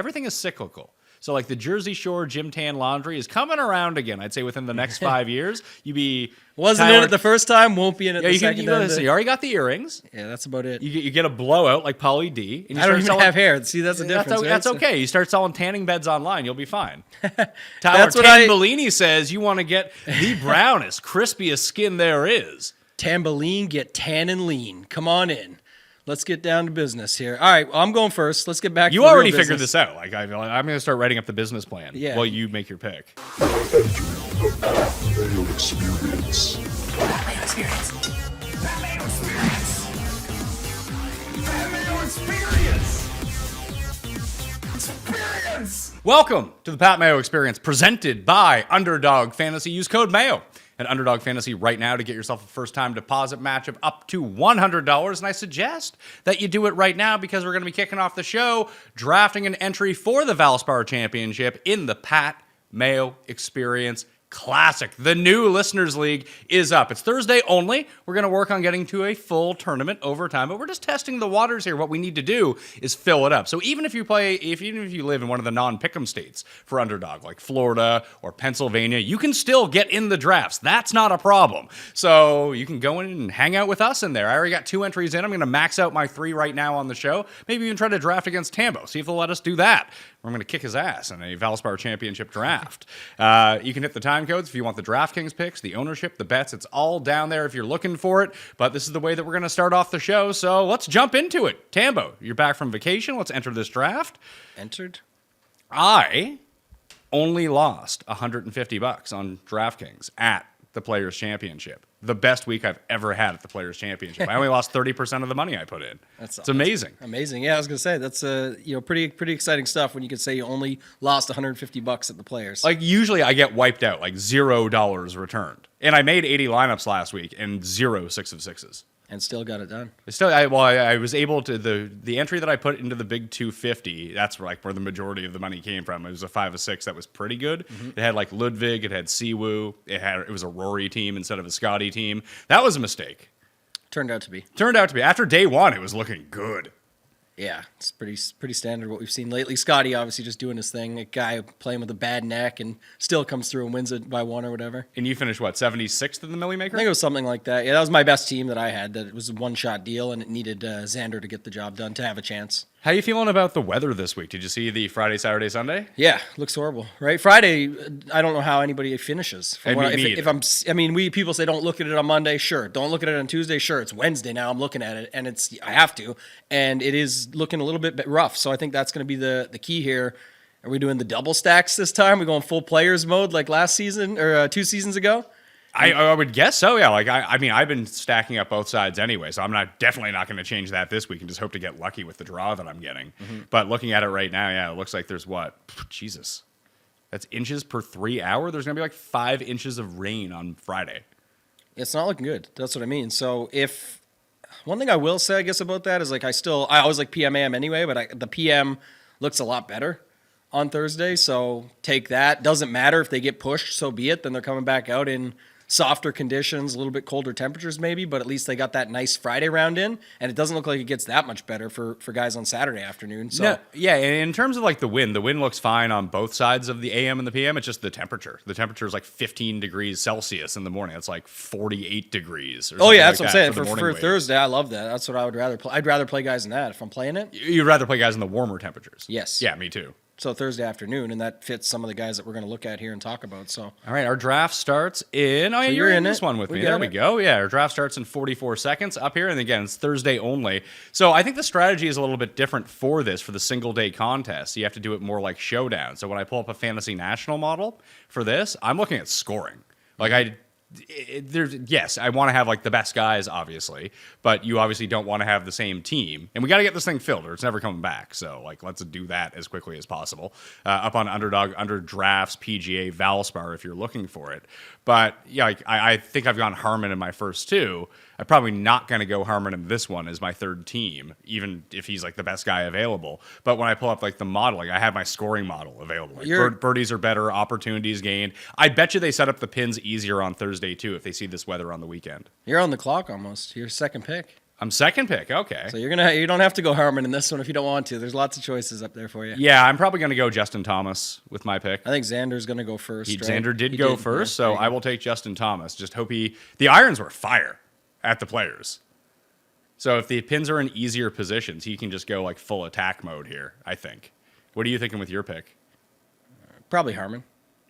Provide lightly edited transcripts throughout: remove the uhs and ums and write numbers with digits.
everything is cyclical. So like the Jersey Shore gym tan laundry is coming around again. I'd say within the next 5 years, wasn't in it the first time, won't be in it the second time. You already got the earrings. Yeah, that's about it. You get a blowout like Pauly D. And I don't even have hair. See, that's the difference. That's okay. You start selling tanning beds online, you'll be fine. Tyler Tamboline says you want to get the brownest, crispiest skin there is. Tamboline, get tan and lean. Come on in. Let's get down to business here. All right, well, I'm going first. Let's get back to the real already business. figured this out. Like I'm going to start writing up the business plan while you make your pick. Mayo experience. Mayo experience. Mayo experience. Mayo experience. Experience. Welcome to the Pat Mayo Experience, presented by Underdog Fantasy. Use code Mayo at Underdog Fantasy right now to get yourself a first-time deposit match of up to $100. And I suggest that you do it right now because we're going to be kicking off the show, drafting an entry for the Valspar Championship in the Pat Mayo Experience Classic. The new Listeners League is up. It's Thursday only. We're going to work on getting to a full tournament over time, but we're just testing the waters here. What we need to do is fill it up. So even if you live in one of the non-pick'em states for Underdog, like Florida or Pennsylvania, you can still get in the drafts. That's not a problem. So you can go in and hang out with us in there. I already got 2 entries in. I'm going to max out my 3 right now on the show. Maybe even try to draft against Tambo. See if they'll let us do that. I'm going to kick his ass in a Valspar Championship Draft. You can hit the time codes if you want the DraftKings picks, the ownership, the bets. It's all down there if you're looking for it. But this is the way that we're going to start off the show. So let's jump into it. Tambo, you're back from vacation. Let's enter this draft. Entered. I only lost $150 on DraftKings at the Players Championship. The best week I've ever had at the Players Championship. I only lost 30% of the money I put in. It's amazing. Amazing. Yeah, I was gonna say that's pretty exciting stuff when you could say you only lost $150 at the Players. Like usually I get wiped out, like $0 returned, and I made 80 lineups last week and 0 6 of 6s. And still got it done. I was able to the entry that I put into the big 250. That's like where the majority of the money came from. It was a 5 of 6 that was pretty good. Mm-hmm. It had like Ludwig, it had Siwoo, it was a Rory team instead of a Scotty team. That was a mistake. Turned out to be. After day 1, it was looking good. Yeah, it's pretty standard what we've seen lately. Scotty obviously just doing his thing. A guy playing with a bad neck and still comes through and wins it by 1 or whatever. And you finished, 76th in the Millie Maker? I think it was something like that. Yeah, that was my best team that I had. That it was a one-shot deal, and it needed Xander to get the job done to have a chance. How are you feeling about the weather this week? Did you see the Friday, Saturday, Sunday? Yeah, looks horrible, right? Friday, I don't know how anybody finishes. People say don't look at it on Monday, sure. Don't look at it on Tuesday, sure. It's Wednesday now. I'm looking at it, and I have to, and it is looking a little bit rough. So I think that's going to be the key here. Are we doing the double stacks this time? Are we going full players mode like last season or 2 seasons ago? I would guess so, yeah. Like I've been stacking up both sides anyway, so I'm definitely not going to change that this week and just hope to get lucky with the draw that I'm getting. Mm-hmm. But looking at it right now, yeah, it looks like there's Jesus, that's inches per 3 hour. There's going to be like 5 inches of rain on Friday. It's not looking good. That's what I mean. So if one thing I will say, I guess about that is like I always like PM AM anyway, but the PM looks a lot better on Thursday. So take that. Doesn't matter if they get pushed, so be it. Then they're coming back out in softer conditions, a little bit colder temperatures maybe, but at least they got that nice Friday round in, and it doesn't look like it gets that much better for guys on Saturday afternoon. So no, yeah, in terms of like the wind looks fine on both sides of the AM and the PM. It's just the temperature. The temperature is like 15 degrees Celsius in the morning. It's like 48 degrees. Or that's what I'm saying. For Thursday, I love that. That's what I would rather play. I'd rather play guys in that if I'm playing it. You'd rather play guys in the warmer temperatures. Yes. Yeah, me too. So Thursday afternoon, and that fits some of the guys that we're going to look at here and talk about. So, all right, our draft starts in. Oh, yeah, you're in this one with me. There we go. Yeah, our draft starts in 44 seconds up here, and again, it's Thursday only. So I think the strategy is a little bit different for the single day contest. You have to do it more like Showdown. So when I pull up a Fantasy National model for this, I'm looking at scoring. Like I want to have like the best guys, obviously, but you obviously don't want to have the same team, and we got to get this thing filled, or it's never coming back. So like, let's do that as quickly as possible. Up on Underdog, under drafts, PGA, Valspar, if you're looking for it. But yeah, like, I think I've gone Harman in my first 2. I'm probably not going to go Harman in this one as my 3rd team, even if he's like the best guy available. But when I pull up like the model, like I have my scoring model available. Like birdies are better, opportunities gained. I bet you they set up the pins easier on Thursday too if they see this weather on the weekend. You're on the clock almost. Your second pick. I'm second pick. Okay. So you don't have to go Harmon in this one if you don't want to. There's lots of choices up there for you. Yeah, I'm probably going to go Justin Thomas with my pick. I think Xander's going to go first. Right? Xander did go first, yeah, so I will take Justin Thomas. Just hope the irons were fire at the players. So if the pins are in easier positions, he can just go like full attack mode here, I think. What are you thinking with your pick? Probably Harmon.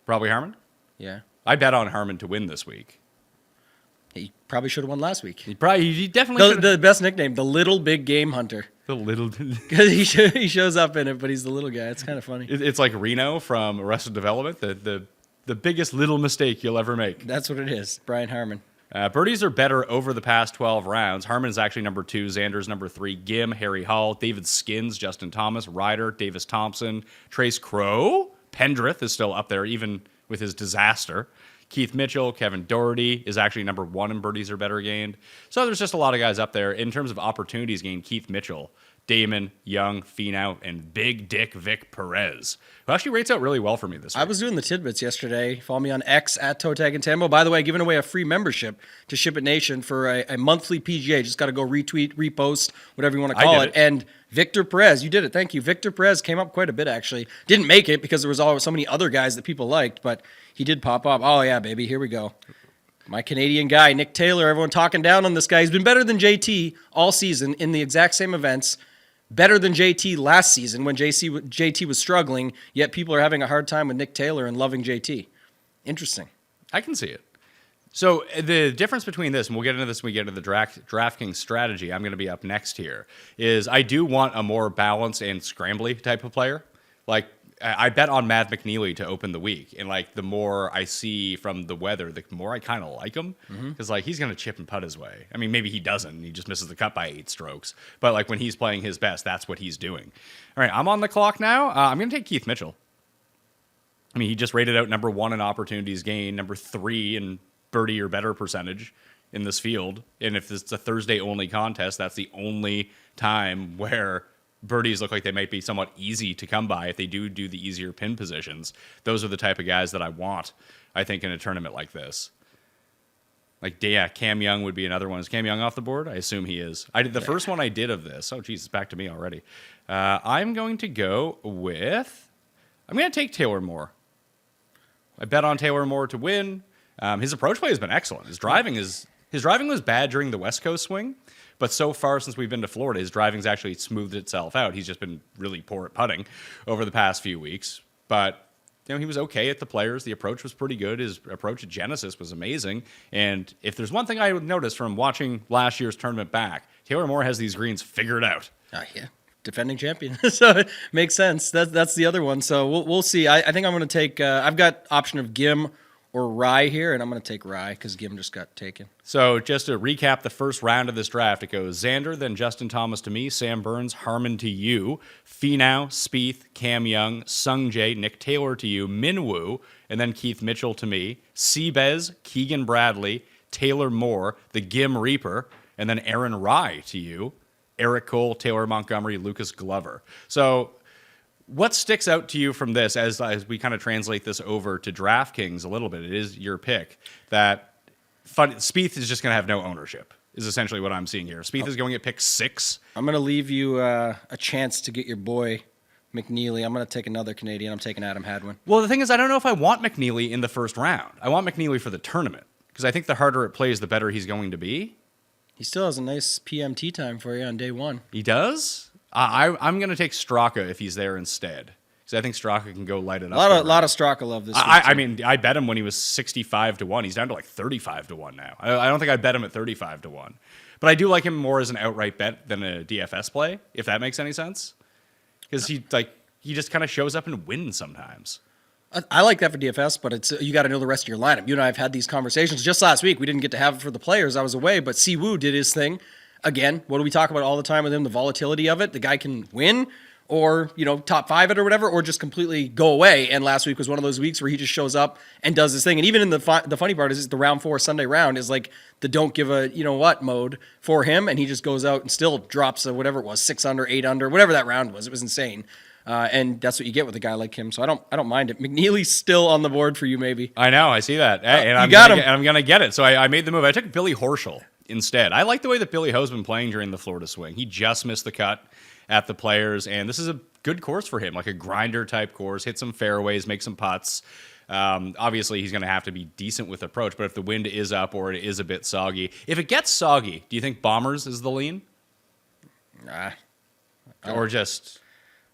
Probably Harmon? Yeah. I bet on Harmon to win this week. He probably should have won last week. He definitely should. The best nickname, the Little Big Game Hunter. The little. Because he shows up in it, but he's the little guy. It's kind of funny. It's like Reno from Arrested Development, the biggest little mistake you'll ever make. That's what it is, Brian Harmon. Birdies are better over the past 12 rounds. Harmon is actually number 2. Xander's number 3. Gim, Harry Hall, David Skins, Justin Thomas, Ryder, Davis Thompson, Trace Crow. Pendrith is still up there, even with his disaster. Keith Mitchell, Kevin Doherty is actually number 1 in birdies are better gained. So there's just a lot of guys up there. In terms of opportunities gained, Keith Mitchell, Damon, Young, Finau, and Big Dick Vic Perez, who actually rates out really well for me this week. I was doing the tidbits yesterday. Follow me on X at Totag and Tambo. By the way, giving away a free membership to Ship It Nation for a monthly PGA. Just got to go retweet, repost, whatever you want to call it. And Victor Perez, you did it. Thank you. Victor Perez came up quite a bit, actually. Didn't make it because there was always so many other guys that people liked, but he did pop up. Oh, yeah, baby. Here we go. My Canadian guy, Nick Taylor. Everyone talking down on this guy. He's been better than JT all season in the exact same events. Better than JT last season when JT was struggling, yet people are having a hard time with Nick Taylor and loving JT. Interesting. I can see it. So the difference between this, and we'll get into this when we get into the DraftKings strategy, I'm going to be up next here, is I do want a more balanced and scrambly type of player. Like, I bet on Matt McNeely to open the week, and like the more I see from the weather, the more I kind of like him, because like he's going to chip and putt his way. I mean, maybe he doesn't; he just misses the cut by 8 strokes. But like when he's playing his best, that's what he's doing. All right, I'm on the clock now. I'm going to take Keith Mitchell. I mean, he just rated out number 1 in opportunities gained, number 3 in birdie or better percentage in this field. And if it's a Thursday only contest, that's the only time where birdies look like they might be somewhat easy to come by if they do the easier pin positions. Those are the type of guys that I want, I think, in a tournament like this. Like, yeah, Cam Young would be another one. Is Cam Young off the board? I assume he is. I did the first one I did of this. Oh, geez, it's back to me already. I'm going to go with... I'm going to take Taylor Moore. I bet on Taylor Moore to win. His approach play has been excellent. His driving was bad during the West Coast swing, but so far since we've been to Florida, his driving's actually smoothed itself out. He's just been really poor at putting over the past few weeks. But he was okay at the Players. The approach was pretty good. His approach at Genesis was amazing. And if there's one thing I would notice from watching last year's tournament back, Taylor Moore has these greens figured out. Yeah. Defending champion. So it makes sense. That's the other one. So we'll see. I think I'm going to take, I've got option of Gim or Rye here, and I'm going to take Rye because Gim just got taken. So just to recap the first round of this draft, it goes Xander, then Justin Thomas to me, Sam Burns, Harmon to you, Finau, Spieth, Cam Young, Sung Jae, Nick Taylor to you, Minwoo, and then Keith Mitchell to me, Seabez, Keegan Bradley, Taylor Moore, the Gim Reaper, and then Aaron Rye to you, Eric Cole, Taylor Montgomery, Lucas Glover. So what sticks out to you from this as we kind of translate this over to DraftKings a little bit? It is your pick that Spieth is just going to have no ownership, is essentially what I'm seeing here. Spieth is going at pick 6. I'm going to leave you a chance to get your boy McNeely. I'm going to take another Canadian. I'm taking Adam Hadwin. Well, the thing is, I don't know if I want McNeely in the first round. I want McNeely for the tournament because I think the harder it plays, the better he's going to be. He still has a nice PMT time for you on day 1. He does? I'm going to take Straka if he's there instead. Because I think Straka can go light it up. A lot of Straka love this week. I mean, I bet him when he was 65 to 1. He's down to like 35 to 1 now. I don't think I bet him at 35 to 1. But I do like him more as an outright bet than a DFS play, if that makes any sense. Because he just kind of shows up and wins sometimes. I like that for DFS, but it's you got to know the rest of your lineup. You and I have had these conversations just last week. We didn't get to have it for the Players. I was away, but Siwoo did his thing. Again, what do we talk about all the time with him? The volatility of it. The guy can win or, top 5 it or whatever, or just completely go away. And last week was one of those weeks where he just shows up and does his thing. And even in the funny part is the round 4 Sunday round is like the don't give a what mode for him. And he just goes out and still drops whatever it was, 6 under, 8 under, whatever that round was. It was insane. And that's what you get with a guy like him. So I don't mind it. McNeely's still on the board for you, maybe. I know. I see that. And I'm got him. I'm going to get it. So I made the move. I took Billy Horschel instead. I like the way that Billy Ho's been playing during the Florida swing. He just missed the cut at the Players, and this is a good course for him, like a grinder type course. Hit some fairways, make some putts. Obviously, he's going to have to be decent with approach, but if the wind is up or it is a bit soggy, if it gets soggy, do you think Bombers is the lean? Nah. Or just...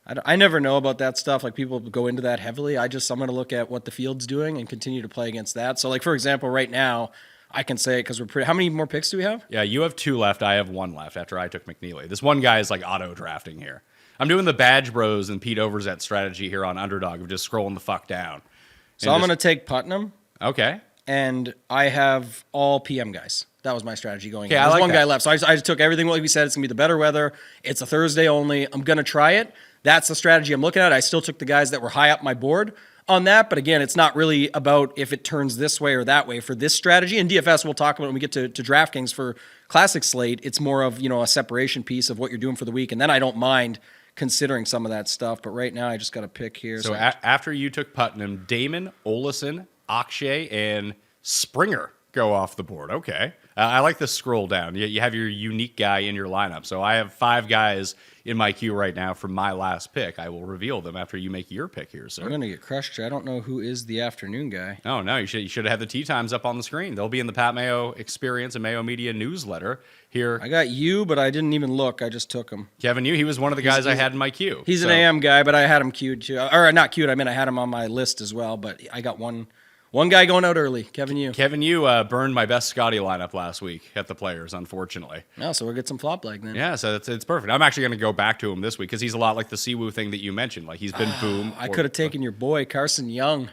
I never know about that stuff. Like, people go into that heavily. I'm going to look at what the field's doing and continue to play against that. So, like, for example, right now, I can say it because we're pretty... How many more picks do we have? Yeah, you have 2 left. I have 1 left after I took McNeely. This one guy is like auto drafting here. I'm doing the Badge Bros and Pete Overzet strategy here on Underdog of just scrolling the fuck down. So I'm going to take Putnam. Okay. And I have all PM guys. That was my strategy going in. I There's like one that. guy left. So I just took everything like we said. It's going to be the better weather. It's a Thursday only. I'm going to try it. That's the strategy I'm looking at. I still took the guys that were high up my board on that. But again, it's not really about if it turns this way or that way for this strategy. And DFS, we'll talk about when we get to DraftKings for Classic Slate. It's more of, a separation piece of what you're doing for the week. And then I don't mind considering some of that stuff. But right now, I just got a pick here. So after you took Putnam, Damon, Olesen, Akshay, and Springer go off the board. Okay. I like the scroll down. You have your unique guy in your lineup. So I have 5 guys in my queue right now from my last pick. I will reveal them after you make your pick here, sir. I'm going to get crushed. I don't know who is the afternoon guy. Oh, no. You should have had the tee times up on the screen. They'll be in the Pat Mayo Experience and Mayo Media newsletter here. I got you, but I didn't even look. I just took him. Kevin Yu, he was one of the guys I had in my queue. He's an AM guy, but I had him queued too. Or not queued. I mean, I had him on my list as well, but I got one guy going out early. Kevin Yu. Kevin Yu burned my best Scotty lineup last week at the Players, unfortunately. Oh, so we'll get some flop leg then. Yeah, so it's perfect. I'm actually going to go back to him this week because he's a lot like the Siwoo thing that you mentioned. Like, he's been boom. I could have taken your boy, Carson Young.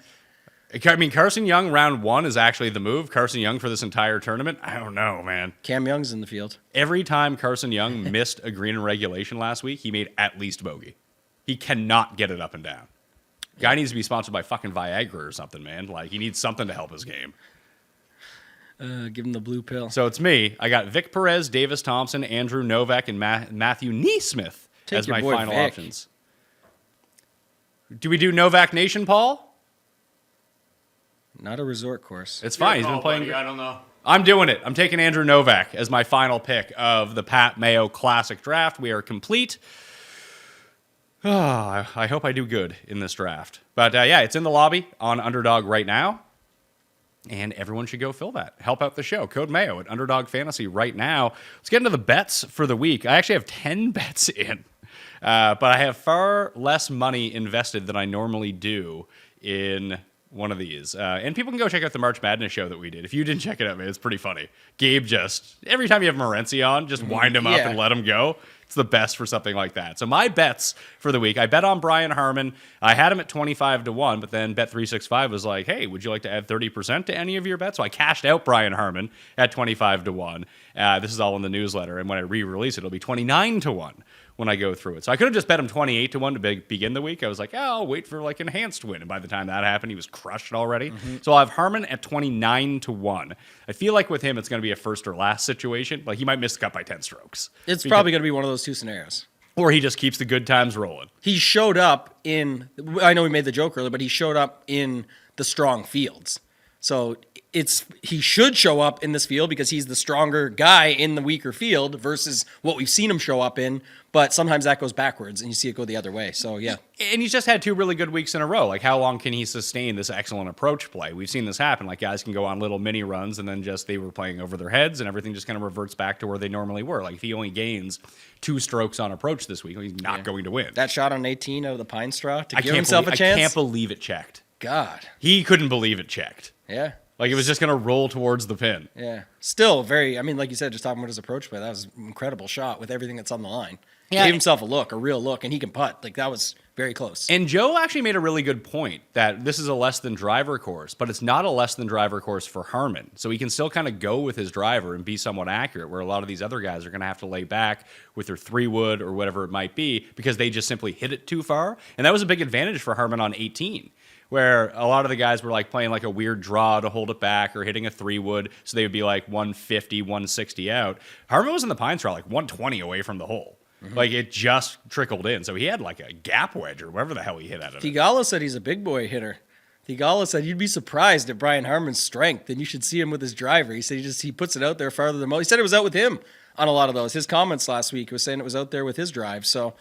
I mean, Carson Young round 1 is actually the move. Carson Young for this entire tournament, I don't know, man. Cam Young's in the field. Every time Carson Young missed a green in regulation last week, he made at least bogey. He cannot get it up and down. Guy needs to be sponsored by fucking Viagra or something, man. Like, he needs something to help his game. Give him the blue pill. So it's me. I got Vic Perez, Davis Thompson, Andrew Novak, and Matthew Neesmith as my final options. Do we do Novak Nation, Paul? Not a resort course. It's fine. He's been playing. Buddy, I don't know. I'm doing it. I'm taking Andrew Novak as my final pick of the Pat Mayo Classic Draft. We are complete. I hope I do good in this draft. But yeah, it's in the lobby on Underdog right now. And everyone should go fill that. Help out the show. Code Mayo at Underdog Fantasy right now. Let's get into the bets for the week. I actually have 10 bets in. But I have far less money invested than I normally do in one of these. And people can go check out the March Madness show that we did. If you didn't check it out, man, it's pretty funny. Gabe just, every time you have Morency on, just wind him up and let him go. It's the best for something like that. So my bets for the week, I bet on Brian Harman. I had him at 25-1, but then Bet365 was like, hey, would you like to add 30% to any of your bets? So I cashed out Brian Harman at 25-1. This is all in the newsletter. And when I re-release it, it'll be 29-1 when I go through it. So I could have just bet him 28-1 to begin the week. I was like, I'll wait for like enhanced win. And by the time that happened, he was crushed already. So I'll have Harman at 29-1. I feel like with him, it's going to be a first or last situation. Like, he might miss the cut by 10 strokes. It's probably going to be one of those 2 scenarios. Or he just keeps the good times rolling. He showed up in, I know we made the joke earlier, but he showed up in the strong fields. So he should show up in this field because he's the stronger guy in the weaker field versus what we've seen him show up in. But sometimes that goes backwards and you see it go the other way. So, yeah. And he's just had 2 really good weeks in a row. Like, how long can he sustain this excellent approach play? We've seen this happen. Like, guys can go on little mini runs and then just they were playing over their heads and everything just kind of reverts back to where they normally were. Like, if he only gains 2 strokes on approach this week, he's not going to win. That shot on 18 out of the Pine Straw to give himself a chance? I can't believe it checked. God. He couldn't believe it checked. Yeah. Like, it was just going to roll towards the pin. Yeah. Still very, I mean, like you said, just talking about his approach play, that was an incredible shot with everything that's on the line. Yeah. Gave himself a real look, and he can putt. Like, that was very close. And Joe actually made a really good point that this is a less than driver course, but it's not a less than driver course for Harman. So he can still kind of go with his driver and be somewhat accurate, where a lot of these other guys are going to have to lay back with their 3-wood or whatever it might be because they just simply hit it too far. And that was a big advantage for Harman on 18. Where a lot of the guys were like playing like a weird draw to hold it back or hitting a 3-wood, so they would be like 150, 160 out. Harman was in the pine straw like 120 away from the hole. Like, it just trickled in. So he had like a gap wedge or whatever the hell he hit out of it. Thigala said he's a big boy hitter. Thigala said you'd be surprised at Brian Harman's strength, and you should see him with his driver. He said he puts it out there farther than most. He said it was out with him on a lot of those. His comments last week was saying it was out there with his drive. So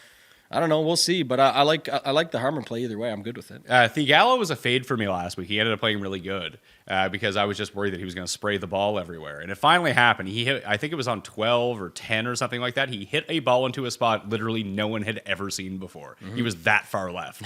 I don't know. We'll see. But I like the Harman play either way. I'm good with it. Thigala was a fade for me last week. He ended up playing really good because I was just worried that he was going to spray the ball everywhere. And it finally happened. He hit, I think it was on 12 or 10 or something like that. He hit a ball into a spot literally no one had ever seen before. He was that far left.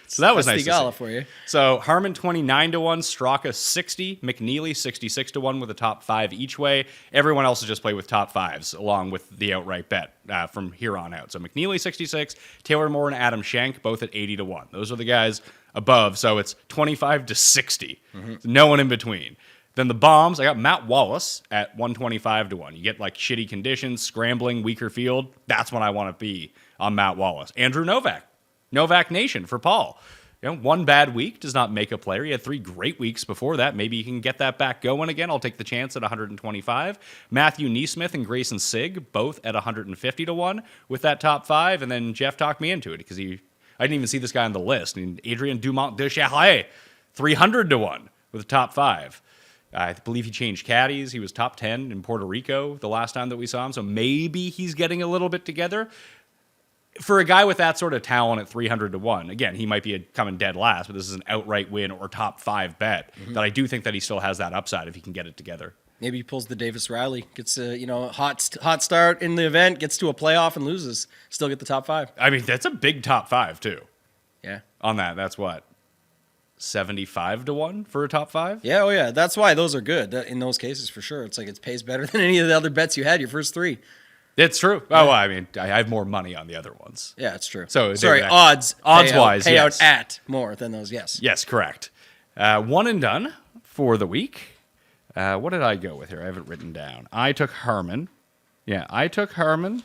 So that was nice to see. For you. So Harman 29-1, Straka 60, McNeely 66-1 with a top 5 each way. Everyone else has just played with top 5s along with the outright bet from here on out. So McNeely 66, Taylor Moore and Adam Schenk both at 80-1. Those are the guys above. So it's 25-60. No one in between. Then the bombs, I got Matt Wallace at 125-1. You get like shitty conditions, scrambling, weaker field. That's when I want to be on Matt Wallace. Andrew Novak. Novak Nation for Paul. One bad week does not make a player. He had 3 great weeks before that. Maybe he can get that back going again. I'll take the chance at 125. Matthew Neesmith and Grayson Sigg, both at 150-1 with that top 5. And then Jeff talked me into it because I didn't even see this guy on the list. And Adrien Dumont de Charlet, 300-1 with a top 5. I believe he changed caddies. He was top 10 in Puerto Rico the last time that we saw him. So maybe he's getting a little bit together. For a guy with that sort of talent at 300-1, again, he might be coming dead last, but this is an outright win or top 5 bet that I do think that he still has that upside if he can get it together. Maybe he pulls the Davis Riley, gets a hot start in the event, gets to a playoff and loses, still get the top 5. I mean, that's a big top 5 too. Yeah. On that, that's what, 75-1 for a top 5? Yeah, oh yeah, that's why those are good in those cases for sure. It's like it pays better than any of the other bets you had your first 3. It's true. Oh, well, I mean, I have more money on the other ones. Yeah, it's true. So sorry, odds-wise, pay yes. out at more than those. Yes. Yes, correct. One and done for the week. What did I go with here? I have it written down. I took Harman. Yeah, I took Harman.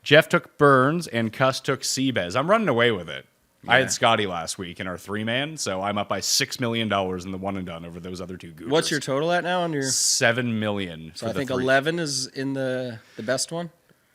Jeff took Burns, and Cuss took Seabez. I'm running away with it. Yeah. I had Scotty last week in our 3-man, so I'm up by $6 million in the one and done over those other 2 goobers. What's your total at now on your $7 million? So I think 11 is in the best one.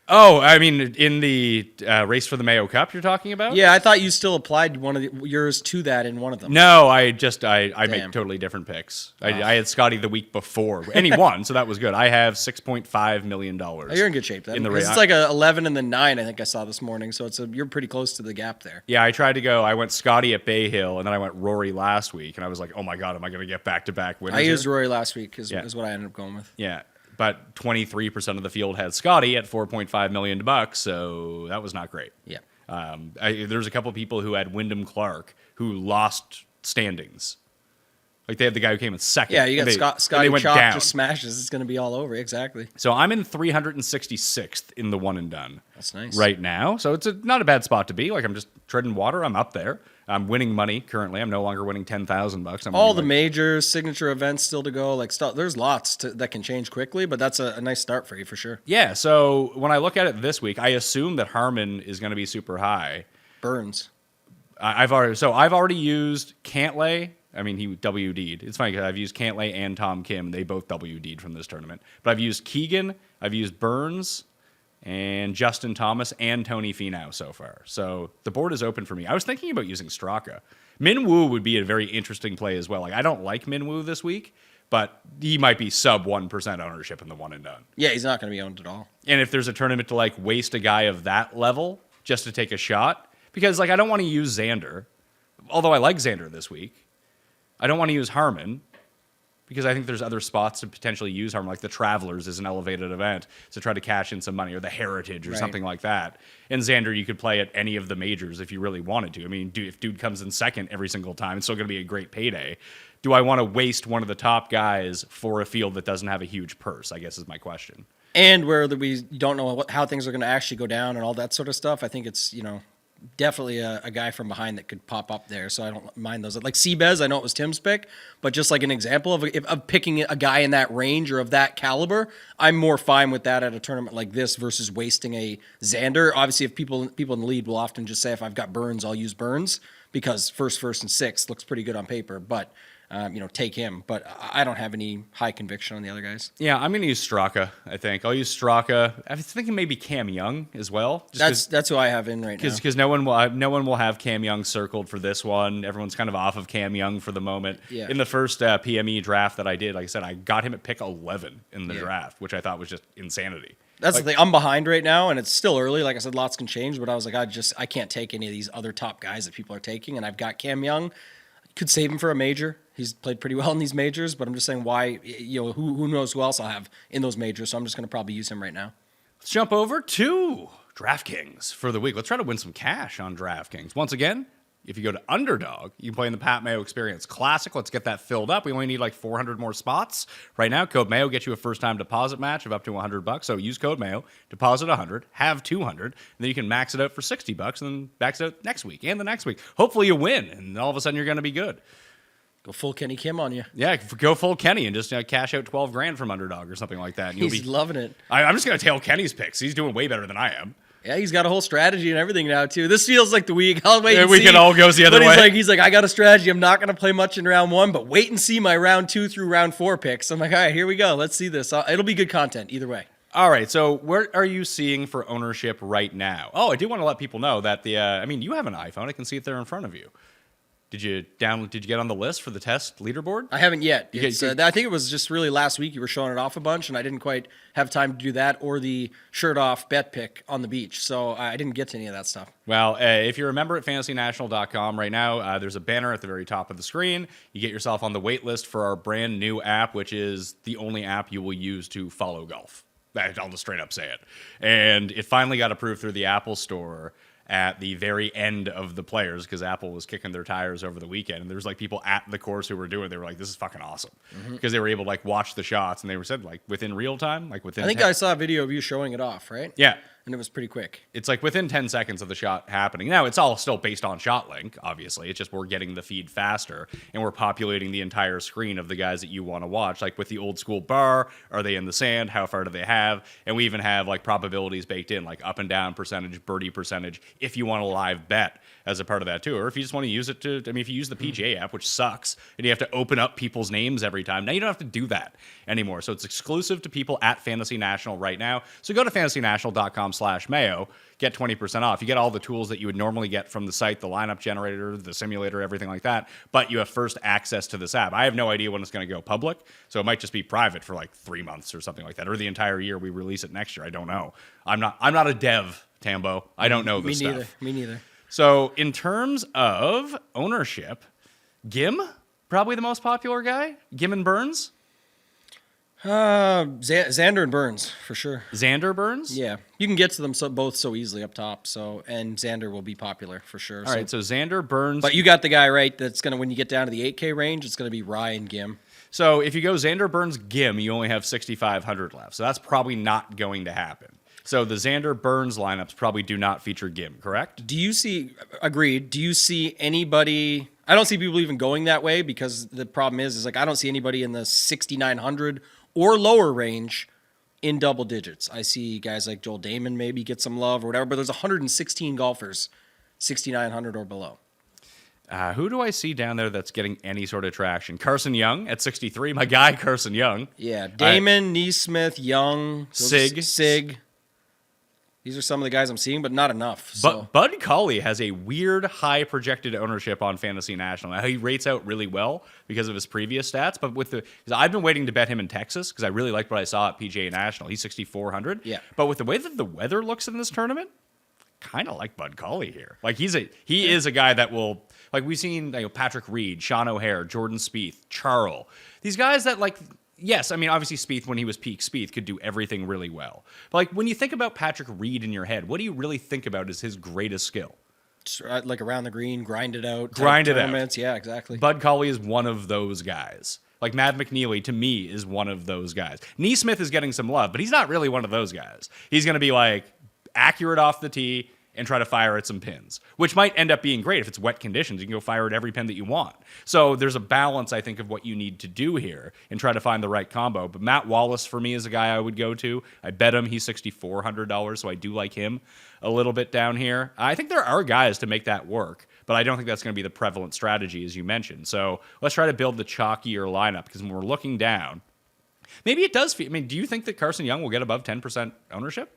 Oh, I mean, in the race for the Mayo Cup you're talking about? Yeah, I thought you still applied one of yours to that in one of them. No, I make totally different picks. Oh. I had Scotty the week before, and he won, so that was good. I have $6.5 million. Oh, you're in good shape then. In the race, it's like a 11 and then 9. I think I saw this morning, so you're pretty close to the gap there. Yeah, I tried to go. I went Scotty at Bay Hill, and then I went Rory last week, and I was like, oh my god, am I going to get back-to-back winners? I used Rory last week is Yeah. what I ended up going with. Yeah. But 23% of the field had Scotty at $4.5 million, so that was not great. Yeah. There's a couple of people who had Wyndham Clark who lost standings. Like they had the guy who came in second. Yeah, you got Scotty went Chop down. just smashes. It's going to be all over. Exactly. So I'm in 366th in the one and done. That's nice. Right now. So it's not a bad spot to be. Like I'm just treading water. I'm up there. I'm winning money currently. I'm no longer winning $10,000. All the majors, signature events still to go. Like there's lots that can change quickly, but that's a nice start for you for sure. Yeah. So when I look at it this week, I assume that Harman is going to be super high. Burns. I've already used Cantlay. I mean, he WD'd. It's funny because I've used Cantlay and Tom Kim. They both WD'd from this tournament. But I've used Keegan, I've used Burns, and Justin Thomas, and Tony Finau so far. So the board is open for me. I was thinking about using Straka. Min Woo would be a very interesting play as well. Like I don't like Min Woo this week, but he might be sub 1% ownership in the one and done. Yeah, he's not going to be owned at all. And if there's a tournament to like waste a guy of that level just to take a shot, because like I don't want to use Xander, although I like Xander this week. I don't want to use Harman because I think there's other spots to potentially use Harman, like the Travelers is an elevated event to try to cash in some money, or the Heritage or something like that. And Xander, you could play at any of the majors if you really wanted to. I mean, if dude comes in second every single time, it's still going to be a great payday. Do I want to waste one of the top guys for a field that doesn't have a huge purse, I guess is my question. And where we don't know how things are going to actually go down and all that sort of stuff, I think it's, definitely a guy from behind that could pop up there, so I don't mind those. Like Seabez, I know it was Tim's pick, but just like an example of picking a guy in that range or of that caliber, I'm more fine with that at a tournament like this versus wasting a Xander. Obviously, if people in the lead will often just say, if I've got Burns, I'll use Burns because first, and sixth looks pretty good on paper, but take him. But I don't have any high conviction on the other guys. Yeah, I'm going to use Straka, I think. I'll use Straka. I was thinking maybe Cam Young as well. That's who I have in right now. Because no one will have Cam Young circled for this one. Everyone's kind of off of Cam Young for the moment. Yeah. In the first PME draft that I did, like I said, I got him at pick 11 in the draft, which I thought was just insanity. That's the thing. I'm behind right now, and it's still early. Like I said, lots can change, but I was like, I can't take any of these other top guys that people are taking, and I've got Cam Young. Could save him for a major. He's played pretty well in these majors, but I'm just saying why, who knows who else I'll have in those majors, so I'm just going to probably use him right now. Let's jump over to DraftKings for the week. Let's try to win some cash on DraftKings. Once again, if you go to Underdog, you can play in the Pat Mayo Experience Classic. Let's get that filled up. We only need like 400 more spots. Right now, code Mayo gets you a first-time deposit match of up to $100. So use code Mayo, deposit 100, have 200, and then you can max it out for $60 and then max it out next week and the next week. Hopefully you win, and all of a sudden you're going to be good. Go full Kenny Kim on you. Yeah, go full Kenny and just cash out 12 grand from Underdog or something like that. And He's loving it. I'm just going to tail Kenny's picks. He's doing way better than I am. Yeah, he's got a whole strategy and everything now too. This feels like the week. I'll wait and we see. can all goes the other but way. He's like, I got a strategy. I'm not going to play much in round 1, but wait and see my round 2 through round 4 picks. I'm like, all right, here we go. Let's see this. It'll be good content either way. All right, so what are you seeing for ownership right now? Oh, I do want to let people know that you have an iPhone. I can see it there in front of you. Did you get on the list for the test leaderboard? I haven't yet. I think it was just really last week you were showing it off a bunch, and I didn't quite have time to do that or the shirt off bet pick on the beach. So I didn't get to any of that stuff. Well, if you remember at fantasynational.com right now, there's a banner at the very top of the screen. You get yourself on the wait list for our brand new app, which is the only app you will use to follow golf. I'll just straight up say it. And it finally got approved through the Apple Store at the very end of the players because Apple was kicking their tires over the weekend. And there was like people at the course who were doing it. They were like, this is fucking awesome. Because they were able to like watch the shots and they were said like within real time, like within I think I saw a video of you showing it off, right? Yeah. And it was pretty quick. It's like within 10 seconds of the shot happening. Now, it's all still based on ShotLink, obviously. It's just we're getting the feed faster, and we're populating the entire screen of the guys that you want to watch. Like with the old school bar, are they in the sand? How far do they have? And we even have like probabilities baked in, like up and down percentage, birdie percentage, if you want a live bet as a part of that too. Or if you just want to use it to, if you use the PGA app, which sucks, and you have to open up people's names every time, now you don't have to do that anymore. So it's exclusive to people at Fantasy National right now. So go to fantasynational.com/Mayo, get 20% off. You get all the tools that you would normally get from the site, the lineup generator, the simulator, everything like that, but you have first access to this app. I have no idea when it's going to go public, so it might just be private for like 3 months or something like that, or the entire year we release it next year. I don't know. I'm not a dev, Tambo. I don't know this stuff. Me neither. So in terms of ownership, Gim, probably the most popular guy. Gim and Burns? Xander and Burns, for sure. Xander Burns? Yeah. You can get to them both so easily up top, and Xander will be popular for sure. All right, so Xander Burns. But you got the guy, right, that's going to, when you get down to the 8K range, it's going to be Ryan Gim. So if you go Xander Burns Gim, you only have 6,500 left. So that's probably not going to happen. So the Xander Burns lineups probably do not feature Gim, correct? Agreed. Do you see anybody, I don't see people even going that way because the problem is like I don't see anybody in the 6,900 or lower range in double digits. I see guys like Joel Damon maybe get some love or whatever, but there's 116 golfers, 6,900 or below. Who do I see down there that's getting any sort of traction? Carson Young at 63, my guy Carson Young. Yeah, Damon, Neesmith, Young, Sig. These are some of the guys I'm seeing, but not enough. So. But Bud Cauley has a weird high projected ownership on Fantasy National. Now, he rates out really well because of his previous stats, but because I've been waiting to bet him in Texas because I really liked what I saw at PGA National. He's 6,400. Yeah. But with the way that the weather looks in this tournament, kind of like Bud Cauley here. Like he is a guy that will, like we've seen Patrick Reed, Sean O'Hare, Jordan Spieth, Charles. These guys that like. Yes, I mean, obviously Spieth, when he was peak Spieth, could do everything really well. But like when you think about Patrick Reed in your head, what do you really think about as his greatest skill? Like around the green, grind it out. Yeah, exactly. Bud Cauley is one of those guys. Like Matt McNeely, to me, is one of those guys. Neesmith is getting some love, but he's not really one of those guys. He's going to be like accurate off the tee and try to fire at some pins, which might end up being great if it's wet conditions. You can go fire at every pin that you want. So there's a balance, I think, of what you need to do here and try to find the right combo. But Matt Wallace, for me, is a guy I would go to. I bet him. He's $6,400, so I do like him a little bit down here. I think there are guys to make that work. but I don't think that's going to be the prevalent strategy, as you mentioned. So let's try to build the chalkier lineup, because when we're looking down, maybe it does feel, I mean, do you think that Carson Young will get above 10% ownership?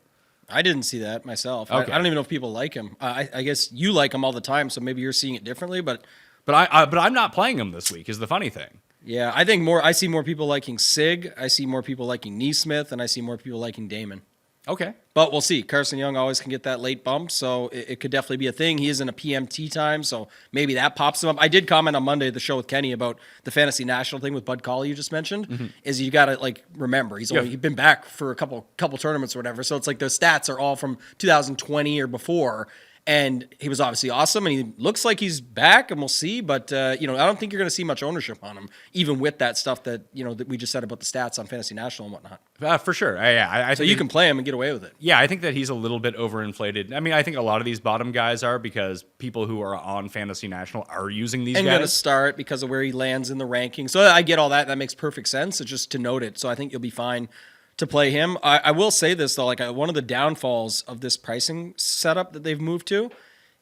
I didn't see that myself. Okay. I don't even know if people like him. I guess you like him all the time, so maybe you're seeing it differently. But I'm not playing him this week, is the funny thing. yeah, I see more people liking Sig. I see more people liking Neesmith, and I see more people liking Damon. Okay. But we'll see. Carson Young always can get that late bump, so it could definitely be a thing. He is in a PMT time, so maybe that pops him up. I did comment on Monday at the show with Kenny about the Fantasy National thing with Bud Colley you just mentioned. Is you got to remember he's been back for a couple tournaments or whatever, so it's like those stats are all from 2020 or before. And he was obviously awesome, and he looks like he's back, and we'll see. But I don't think you're going to see much ownership on him, even with that stuff that that we just said about the stats on Fantasy National and whatnot. For sure. I So you can play him and get away with it. Yeah, I think that he's a little bit overinflated. I mean, I think a lot of these bottom guys are, because people who are on Fantasy National are using these And going to guys. start because of where he lands in the ranking. So I get all that. That makes perfect sense. It's just to note it. So I think you'll be fine to play him. I will say this, though. One of the downfalls of this pricing setup that they've moved to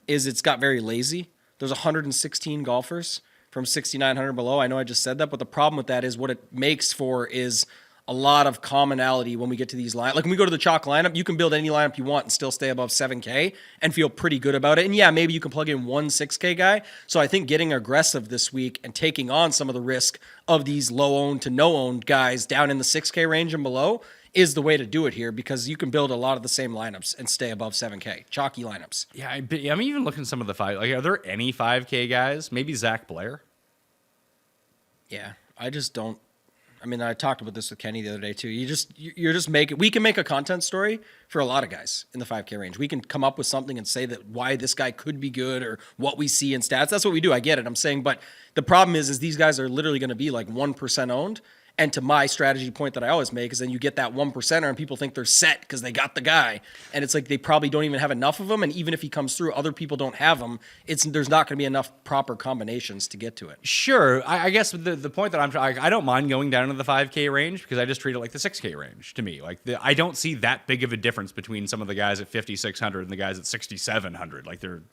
is it's got very lazy. There's 116 golfers from 6,900 below. I know I just said that, but the problem with that is what it makes for is a lot of commonality when we get to these lineups. Like when we go to the chalk lineup, you can build any lineup you want and still stay above 7K and feel pretty good about it. And yeah, maybe you can plug in one 6K guy. So I think getting aggressive this week and taking on some of the risk of these low-owned to no-owned guys down in the 6K range and below is the way to do it here, because you can build a lot of the same lineups and stay above 7K. Chalky lineups. Yeah, I'm even looking at some of the are there any 5K guys? Maybe Zach Blair? Yeah, I just don't. I mean, I talked about this with Kenny the other day too. You're just making. We can make a content story for a lot of guys in the 5K range. We can come up with something and say that why this guy could be good or what we see in stats. That's what we do. I get it. I'm saying, but the problem is these guys are literally going to be like 1% owned. And to my strategy point that I always make is then you get that 1%er and people think they're set because they got the guy. And it's like they probably don't even have enough of them. And even if he comes through, other people don't have him. There's not going to be enough proper combinations to get to it. Sure. I guess the point that I'm trying, I don't mind going down to the 5K range, because I just treat it like the 6K range to me. I don't see that big of a difference between some of the guys at 5,600 and the guys at 6,700.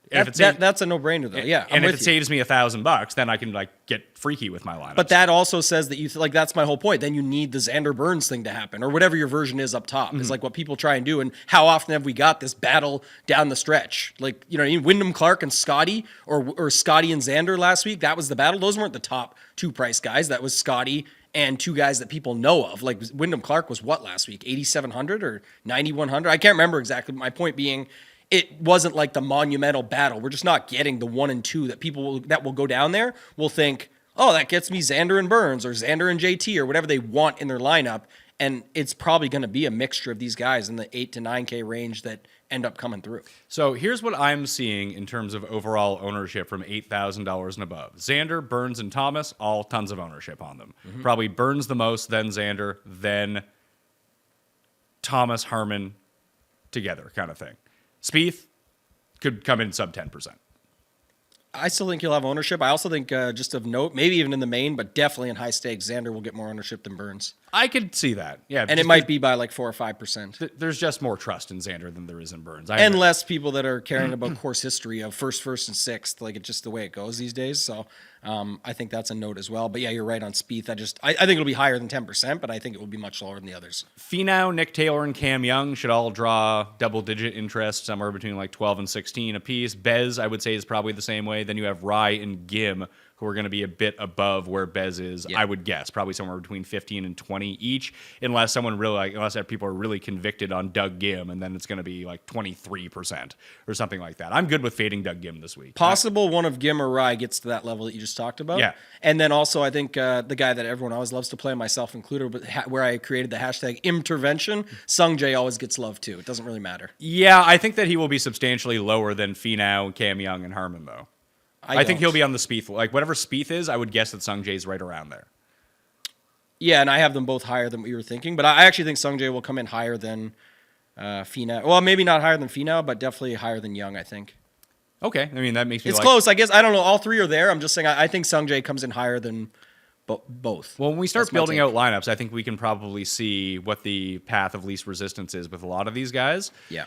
That's a no-brainer though. Yeah. And if it saves me $1,000, then I can get freaky with my lineup. But that also says that that's my whole point. Then you need the Xander Burns thing to happen, or whatever your version is up top. Is like what people try and do. And how often have we got this battle down the stretch? Wyndham Clark and Scotty, or Scotty and Xander last week. That was the battle. Those weren't the top two price guys. That was Scotty and two guys that people know of. Like Wyndham Clark was what last week? 8,700 or 9,100? I can't remember exactly. My point being, it wasn't like the monumental battle. We're just not getting the 1 and 2 that people that will go down there will think, oh, that gets me Xander and Burns or Xander and JT or whatever they want in their lineup. And it's probably going to be a mixture of these guys in the 8 to 9K range that end up coming through. So here's what I'm seeing in terms of overall ownership from $8,000 and above. Xander, Burns, and Thomas, all tons of ownership on them. Probably Burns the most, then Xander, then Thomas, Harmon together kind of thing. Spieth could come in sub 10%. I still think he'll have ownership. I also think, just of note, maybe even in the main, but definitely in high stakes, Xander will get more ownership than Burns. I could see that, yeah. And it might be by like 4 or 5%. There's just more trust in Xander than there is in Burns. And less people that are caring about course history of first, and sixth. Like, it's just the way it goes these days. So I think that's a note as well. But yeah, you're right on Spieth. I think it'll be higher than 10%, but I think it will be much lower than the others. Finau, Nick Taylor, and Cam Young should all draw double-digit interest, somewhere between like 12 and 16 apiece. Bez, I would say, is probably the same way. Then you have Rye and Gim, who are going to be a bit above where Bez is, I would guess. Probably somewhere between 15 and 20 each, unless people are really convicted on Doug Gim, and then it's going to be like 23% or something like that. I'm good with fading Doug Gim this week. Possible one of Gim or Rye gets to that level that you just talked about. Yeah. And then also I think the guy that everyone always loves to play, myself included, but where I created the hashtag intervention, Sung Jae always gets love too. It doesn't really matter. Yeah, I think that he will be substantially lower than Finau, Cam Young, and Harmon, though. I think he'll be on the Spieth. Like, whatever Spieth is, I would guess that Sung Jae's right around there. Yeah, and I have them both higher than what you were thinking, but I actually think Sung Jae will come in higher than Finau. Well, maybe not higher than Finau, but definitely higher than Young, I think. Okay. I mean, that makes me It's close. I guess, I don't know. All three are there. I'm just saying I think Sung Jae comes in higher than Both. Well, when we start That's my building take. out lineups, I think we can probably see what the path of least resistance is with a lot of these guys. Yeah.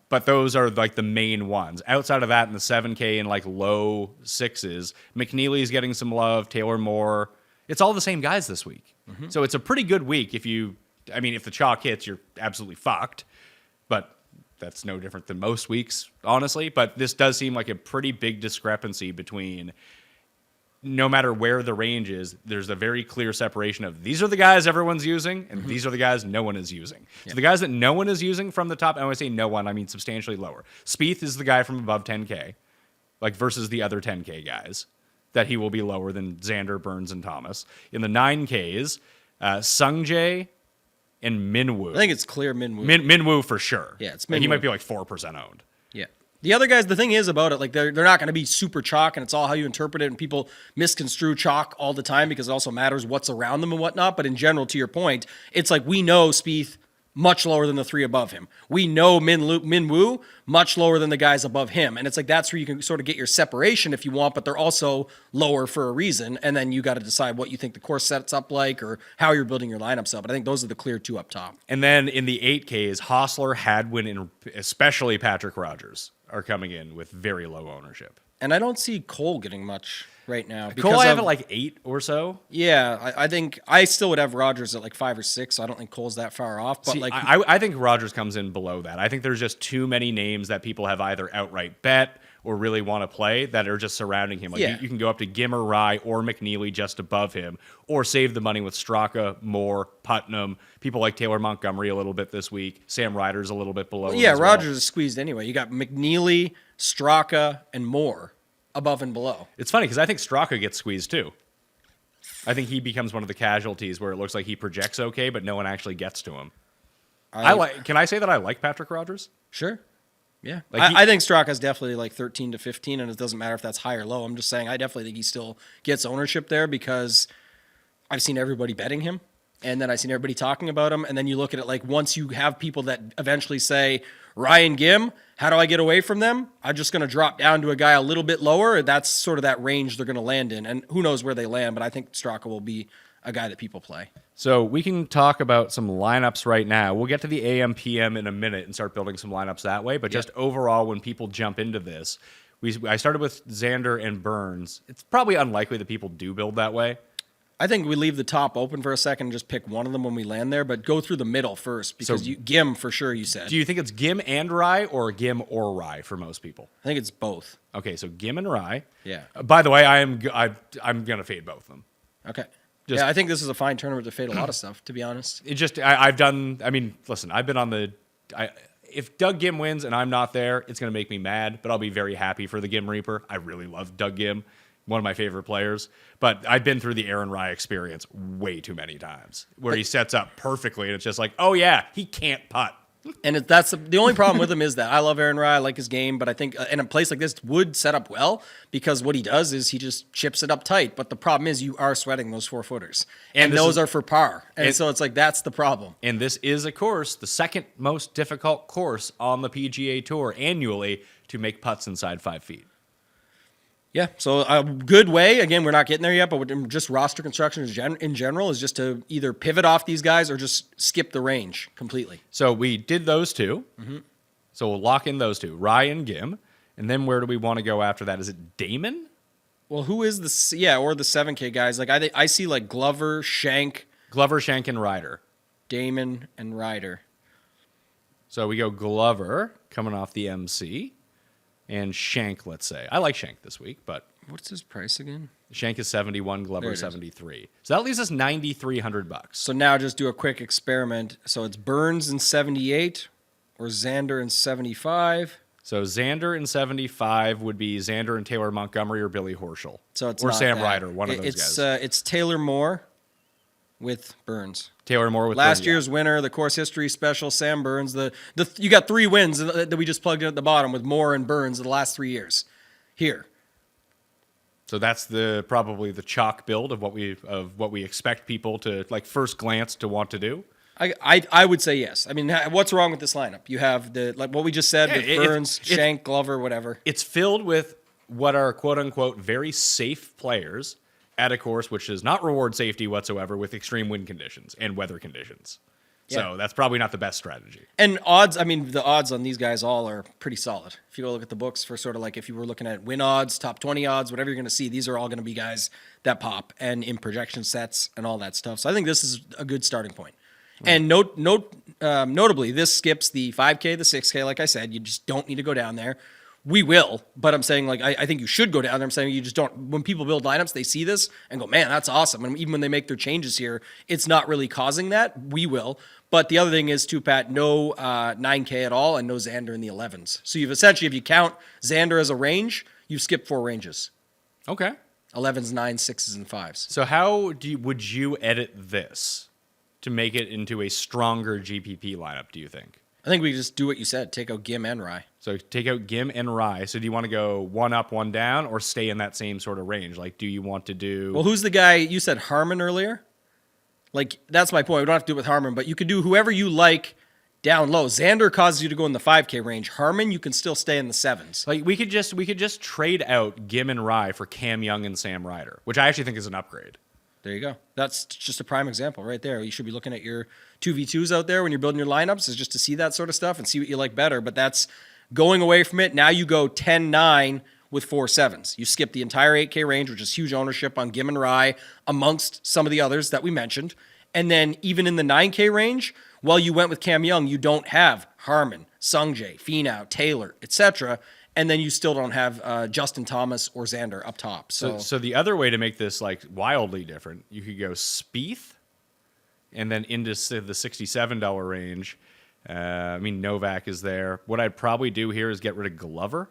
But those are like the main ones. Outside of that, in the 7K and like low sixes, McNeely's getting some love, Taylor Moore. It's all the same guys this week. So it's a pretty good week if the chalk hits, you're absolutely fucked. But that's no different than most weeks, honestly. But this does seem like a pretty big discrepancy between no matter where the range is, there's a very clear separation of these are the guys everyone's using, and these are the guys no one is using. So the guys that no one is using from the top, and when I say no one, I mean substantially lower. Spieth is the guy from above 10K, like versus the other 10K guys, that he will be lower than Xander, Burns, and Thomas. In the 9Ks, Sungjae and Minwoo. I think it's clear Minwoo. Minwoo for sure. Yeah, it's Like, he Minwoo. might be like 4% owned. Yeah. The other guys, the thing is about it, like they're not going to be super chalk, and it's all how you interpret it, and people misconstrue chalk all the time because it also matters what's around them and whatnot. But in general, to your point, it's like we know Spieth much lower than the three above him. We know Minwoo much lower than the guys above him. And it's like that's where you can sort of get your separation if you want, but they're also lower for a reason. And then you got to decide what you think the course sets up like or how you're building your lineups up. But I think those are the clear two up top. And then in the 8Ks, Hostler, Hadwin, and especially Patrick Rogers are coming in with very low ownership. And I don't see Cole getting much right now. Cole, I have it like 8 or so. Yeah, I think I still would have Rodgers at like 5 or 6, so I don't think Cole's that far off. But See, like, I think Rogers comes in below that. I think there's just too many names that people have either outright bet or really want to play that are just surrounding him. Like Yeah. you can go up to Gimmer, Rye, or McNeely just above him, or save the money with Straka, Moore, Putnam. People like Taylor Montgomery a little bit this week. Sam Ryder's a little bit below. yeah, as well. Rodgers is squeezed anyway. You got McNeely, Straka, and Moore above and below. It's funny because I think Straka gets squeezed too. I think he becomes one of the casualties where it looks like he projects okay, but no one actually gets to him. Can I say that I like Patrick Rogers? Sure. Yeah. Like I think Straka's definitely like 13 to 15, and it doesn't matter if that's high or low. I'm just saying I definitely think he still gets ownership there because I've seen everybody betting him, and then I've seen everybody talking about him, and then you look at it like once you have people that eventually say, Ryan Gim, how do I get away from them? I'm just going to drop down to a guy a little bit lower. That's sort of that range they're going to land in, and who knows where they land, but I think Straka will be a guy that people play. So we can talk about some lineups right now. We'll get to the AM, PM in a minute and start building some lineups that way. But just overall, when people jump into this, I started with Xander and Burns. It's probably unlikely that people do build that way. I think we leave the top open for a second and just pick one of them when we land there, but go through the middle first because Gim for sure, you said. Do you think it's Gim and Rye or Gim or Rye for most people? I think it's both. Okay, so Gim and Rye. Yeah. By the way, I'm going to fade both of them. Okay. Just- I think this is a fine tournament to fade a lot of stuff, to be honest. It just I've done. I mean, listen, I've been on the. If Doug Gim wins and I'm not there, it's going to make me mad. But I'll be very happy for the Gim Reaper. I really love Doug Gim, one of my favorite players. But I've been through the Aaron Rye experience way too many times, where he sets up perfectly and it's just like, oh yeah, he can't putt. And that's the only problem with him is that I love Aaron Rye, I like his game, but I think in a place like this would set up well because what he does is he just chips it up tight. But the problem is you are sweating those 4-footers, and those are for par, and so it's like that's the problem. And this is, of course, the second most difficult course on the PGA Tour annually to make putts inside 5 feet. Yeah, so a good way, again, we're not getting there yet, but just roster construction in general is just to either pivot off these guys or just skip the range completely. So we did those two. Mm-hmm. So we'll lock in those two, Rye and Gim. And then where do we want to go after that? Is it Damon? Well, who is the or the 7K guys? Like I see like Glover, Shank, and Ryder. Damon, and Ryder. So we go Glover coming off the MC. And Shank, let's say. I like Shank this week, but What's his price again? Shank is 71, Glover There it is. 73. So that leaves us $9,300. So now just do a quick experiment. So it's Burns in 78 or Xander in 75. So Xander in 75 would be Xander and Taylor Montgomery or Billy Horschel. So it's or not Sam that. Ryder, one of those guys. It's Taylor Moore with Burns. Taylor Moore with Last Burns, year's winner, the course history special, Sam Burns. You got 3 wins that we just plugged in at the bottom with Moore and Burns in the last 3 years. Here. So that's probably the chalk build of what we expect people to like first glance to want to do. I would say yes. I mean, what's wrong with this lineup? You have what we just said with Burns, Shank, Glover, whatever. It's filled with what are quote unquote very safe players at a course which does not reward safety whatsoever with extreme wind conditions and weather conditions. So that's probably not the best strategy. And odds, I mean, the odds on these guys all are pretty solid. If you go look at the books for sort of like if you were looking at win odds, top 20 odds, whatever you're going to see, these are all going to be guys that pop and in projection sets and all that stuff. So I think this is a good starting point. And notably, this skips the 5K, the 6K. Like I said, you just don't need to go down there. We will, but I'm saying like I think you should go down there. I'm saying you just don't. When people build lineups, they see this and go, "Man, that's awesome." And even when they make their changes here, it's not really causing that. We will, but the other thing is too, Pat, no 9K at all and no Xander in the 11s. So you've essentially, if you count Xander as a range, you've skipped 4 ranges: Okay. 11s, 9s, 6s, and 5s. So how would you edit this to make it into a stronger GPP lineup, do you think? I think we just do what you said: take out Gim and Rye. So take out Gim and Rye. So do you want to go one up, one down, or stay in that same sort of range? Like, do you want to do... Well, who's the guy? You said Harmon earlier. Like, that's my point. We don't have to do it with Harmon, but you could do whoever you like down low. Xander causes you to go in the 5K range. Harmon, you can still stay in the 7s. Like, we could just trade out Gim and Rye for Cam Young and Sam Ryder, which I actually think is an upgrade. There you go. That's just a prime example right there. You should be looking at your 2v2s out there when you're building your lineups, is just to see that sort of stuff and see what you like better. But that's going away from it. Now you go 10-9 with 4 7s. You skip the entire 8K range, which is huge ownership on Gim and Rye amongst some of the others that we mentioned. And then even in the 9K range, while you went with Cam Young, you don't have Harmon, Sungjae, Finau, Taylor, etc. And then you still don't have Justin Thomas or Xander up top. So the other way to make this like wildly different, you could go Spieth and then into the $67 range. I mean, Novak is there. What I'd probably do here is get rid of Glover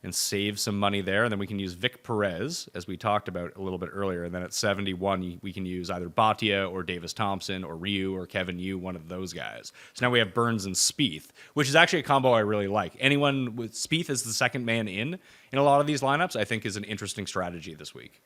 and save some money there. And then we can use Vic Perez, as we talked about a little bit earlier. And then at 71, we can use either Bhatia or Davis Thompson or Ryu or Kevin Yu, one of those guys. So now we have Burns and Spieth, which is actually a combo I really like. Anyone with Spieth as the second man in a lot of these lineups, I think is an interesting strategy this week.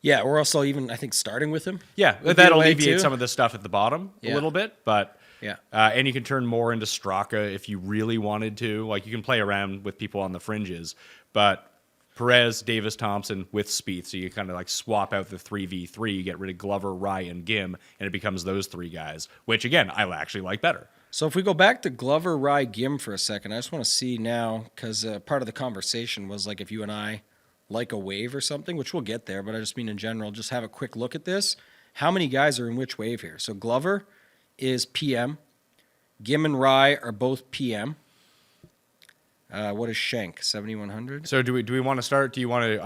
yeah, or also even, I think, starting with him. Yeah, would be that a way alleviates too. some of the stuff at the bottom a Yeah. little bit, but Yeah. and you can turn more into Straka if you really wanted to. Like, you can play around with people on the fringes, but Perez, Davis, Thompson with Spieth, so you kind of like swap out the 3v3, you get rid of Glover, Rye, and Gim, and it becomes those 3 guys, which again I actually like better. So if we go back to Glover, Rye, Gim for a second, I just want to see now, because part of the conversation was like if you and I like a wave or something, which we'll get there, but I just mean in general, just have a quick look at this. How many guys are in which wave here? So Glover is PM. Gim and Rye are both PM. What is Schenk? 7,100? So do we want to start? Do you want to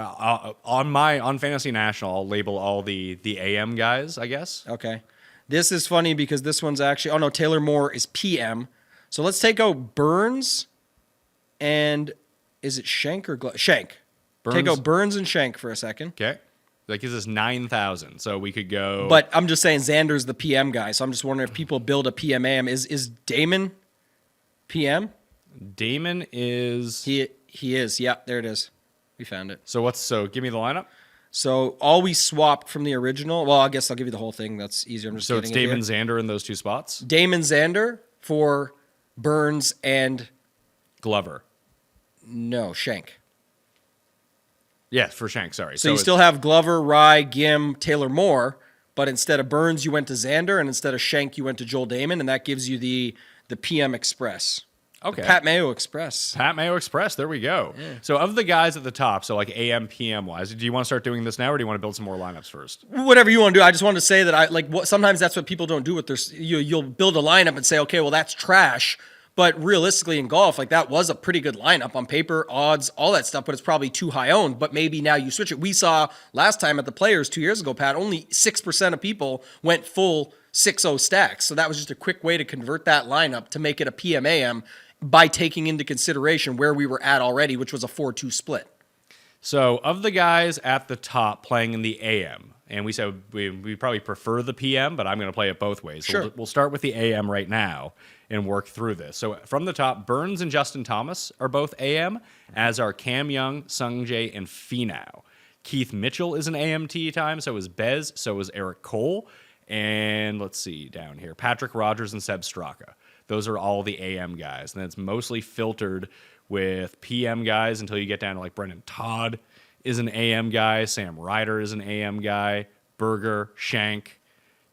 on Fantasy National? I'll label all the AM guys, I guess. Okay. This is funny because this one's actually, oh no, Taylor Moore is PM. So let's take out Burns and is it Schenk or Schenk? Take out Burns and Schenk for a second. Okay, that gives us 9,000. So we could go. But I'm just saying Xander's the PM guy, so I'm just wondering if people build a PM-AM. Is Damon PM? Damon is He is. Yeah, there it is. We found it. So give me the lineup. So all we swapped from the original. Well, I guess I'll give you the whole thing. That's easier. I'm just So it's getting it Damon here. Xander in those 2 spots. Damon Xander for Burns and Glover. no Schenk. Yes, for Shank. Sorry. So you still have Glover, Rye, Gim, Taylor Moore, but instead of Burns, you went to Xander, and instead of Schenk, you went to Joel Damon, and that gives you the PM Express. Okay. The Pat Mayo Express. Pat Mayo Express. There we go. Yeah. So of the guys at the top, so like AM, PM wise, do you want to start doing this now, or do you want to build some more lineups first? Whatever you want to do. I just wanted to say that sometimes that's what people don't do with their. You'll build a lineup and say, okay, well that's trash. But realistically in golf, like that was a pretty good lineup on paper, odds, all that stuff, but it's probably too high owned. But maybe now you switch it. We saw last time at the Players 2 years ago, Pat, only 6% of people went full 6-0 stacks. So that was just a quick way to convert that lineup to make it a PMAM by taking into consideration where we were at already, which was a 4-2 split. So of the guys at the top playing in the AM, and we said we probably prefer the PM, but I'm going to play it both ways. So Sure. we'll start with the AM right now and work through this. So from the top, Burns and Justin Thomas are both AM, as are Cam Young, Sungjae, and Finau. Keith Mitchell is an AMT time, so is Bez, so is Eric Cole. And let's see down here, Patrick Rogers and Seb Straka. Those are all the AM guys. And then it's mostly filtered with PM guys until you get down to like Brendan Todd is an AM guy. Sam Ryder is an AM guy. Berger, Shank,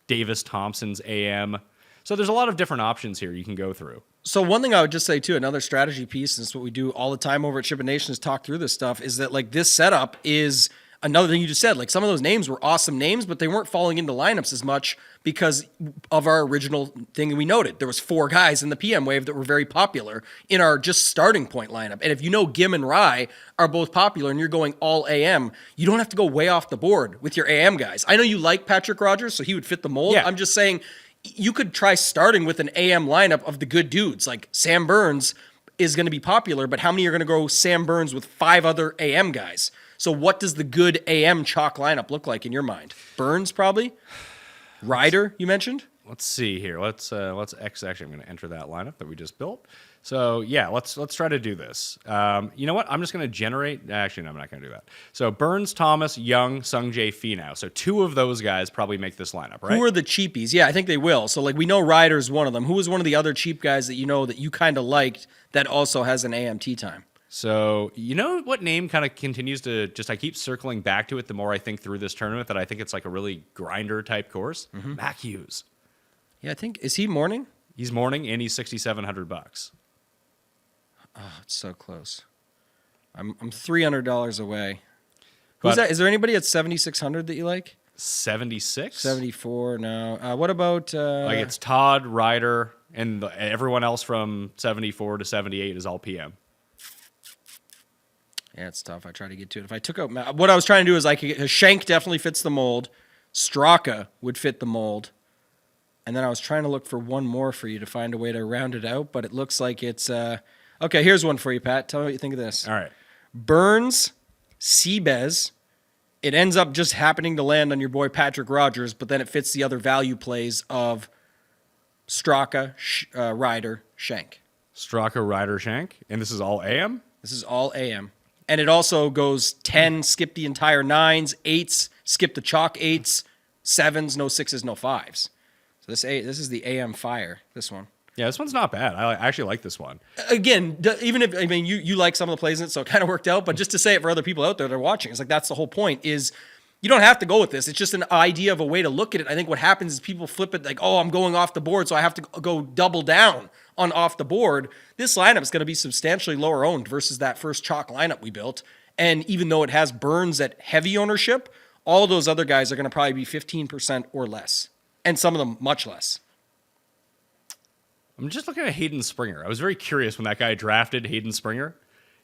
Davis Thompson's AM. So there's a lot of different options here you can go through. So one thing I would just say too, another strategy piece, and it's what we do all the time over at Shipping Nation is talk through this stuff, is that like this setup is another thing you just said. Like some of those names were awesome names, but they weren't falling into lineups as much because of our original thing that we noted. There was 4 guys in the PM wave that were very popular in our just starting point lineup. And if you know Gim and Rye are both popular and you're going all AM, you don't have to go way off the board with your AM guys. I know you like Patrick Rogers, so he would fit the mold. Yeah. I'm just saying you could try starting with an AM lineup of the good dudes. Like Sam Burns is going to be popular, but how many are going to go Sam Burns with 5 other AM guys? So what does the good AM chalk lineup look like in your mind? Burns probably? Ryder, you mentioned? Let's see here. Let's actually I'm going to enter that lineup that we just built. So yeah, let's try to do this. You know what? I'm just going to generate. Actually, no, I'm not going to do that. So Burns, Thomas, Young, Sungjae, Finau. So 2 of those guys probably make this lineup, right? Who are the cheapies? Yeah, I think they will. So like we know Ryder's one of them. Who was one of the other cheap guys that you know that you kind of liked that also has an AM tee time? So you know what name kind of continues to just I keep circling back to it the more I think through this tournament that I think it's like a really grinder type course. Mac Hughes. Yeah, I think is he morning? He's morning and he's $6,700. Oh, it's so close. I'm $300 away. But- Who's that? Is there anybody at 7,600 that you like? 76. 74. No. What about? Like it's Todd, Ryder, and everyone else from 74 to 78 is all PM. Yeah, it's tough. I try to get to it. If I took out what I was trying to do is I could get Shank definitely fits the mold. Straka would fit the mold. And then I was trying to look for one more for you to find a way to round it out, but it looks like it's okay, here's one for you, Pat. Tell me what you think of this. All right. Burns, Seabez. It ends up just happening to land on your boy Patrick Rogers, but then it fits the other value plays of Straka, Ryder, Shank. Straka, Ryder, Shank. And this is all AM? This is all AM. And it also goes 10, skip the entire 9s, 8s, skip the chalk 8s, 7s, no 6s, no 5s. So this is the AM fire, this one. Yeah, this one's not bad. I actually like this one. Again, even if, I mean, you like some of the plays in it, so it kind of worked out, but just to say it for other people out there that are watching, it's like that's the whole point is you don't have to go with this. It's just an idea of a way to look at it. I think what happens is people flip it like, oh, I'm going off the board, so I have to go double down on off the board. This lineup is going to be substantially lower owned versus that first chalk lineup we built. And even though it has Burns at heavy ownership, all those other guys are going to probably be 15% or less. And some of them much less. I'm just looking at Hayden Springer. I was very curious when that guy drafted Hayden Springer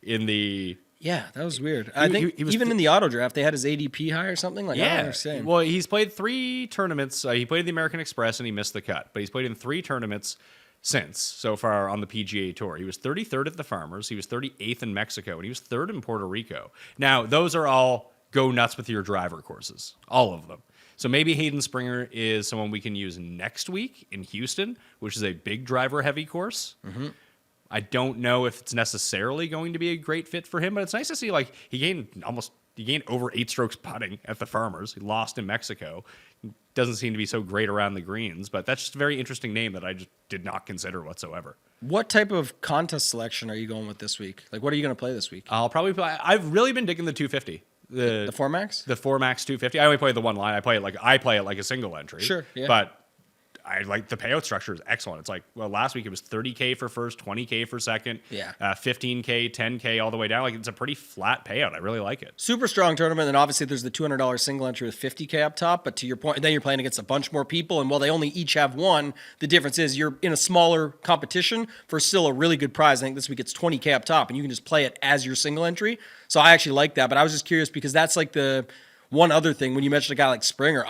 in the... Yeah, that was weird. I think he was even in the auto draft, they had his ADP high or something. Like, I don't understand. Well, he's played 3 tournaments. He played the American Express and he missed the cut. But he's played in 3 tournaments since so far on the PGA Tour. He was 33rd at the Farmers. He was 38th in Mexico. And he was 3rd in Puerto Rico. Now, those are all go nuts with your driver courses. All of them. So maybe Hayden Springer is someone we can use next week in Houston, which is a big driver-heavy course. Mm-hmm. I don't know if it's necessarily going to be a great fit for him, but it's nice to see like he gained over 8 strokes putting at the Farmers. He lost in Mexico. Doesn't seem to be so great around the greens, but that's just a very interesting name that I just did not consider whatsoever. What type of contest selection are you going with this week? Like, what are you going to play this week? I'll probably play. I've really been digging the 250. The 4MAX? The 4MAX 250. I only play the one line. I play it like a single entry. Sure, yeah. But I like the payout structure is excellent. It's like, well, last week it was 30K for first, 20K for second, 15K, 10K all the way down. Like it's a pretty flat payout. I really like it. Super strong tournament. And obviously there's the $200 single entry with 50K up top. But to your point, then you're playing against a bunch more people. And while they only each have one, the difference is you're in a smaller competition for still a really good prize. I think this week it's 20K up top and you can just play it as your single entry. So I actually like that. But I was just curious because that's like the one other thing when you mentioned a guy like Springer.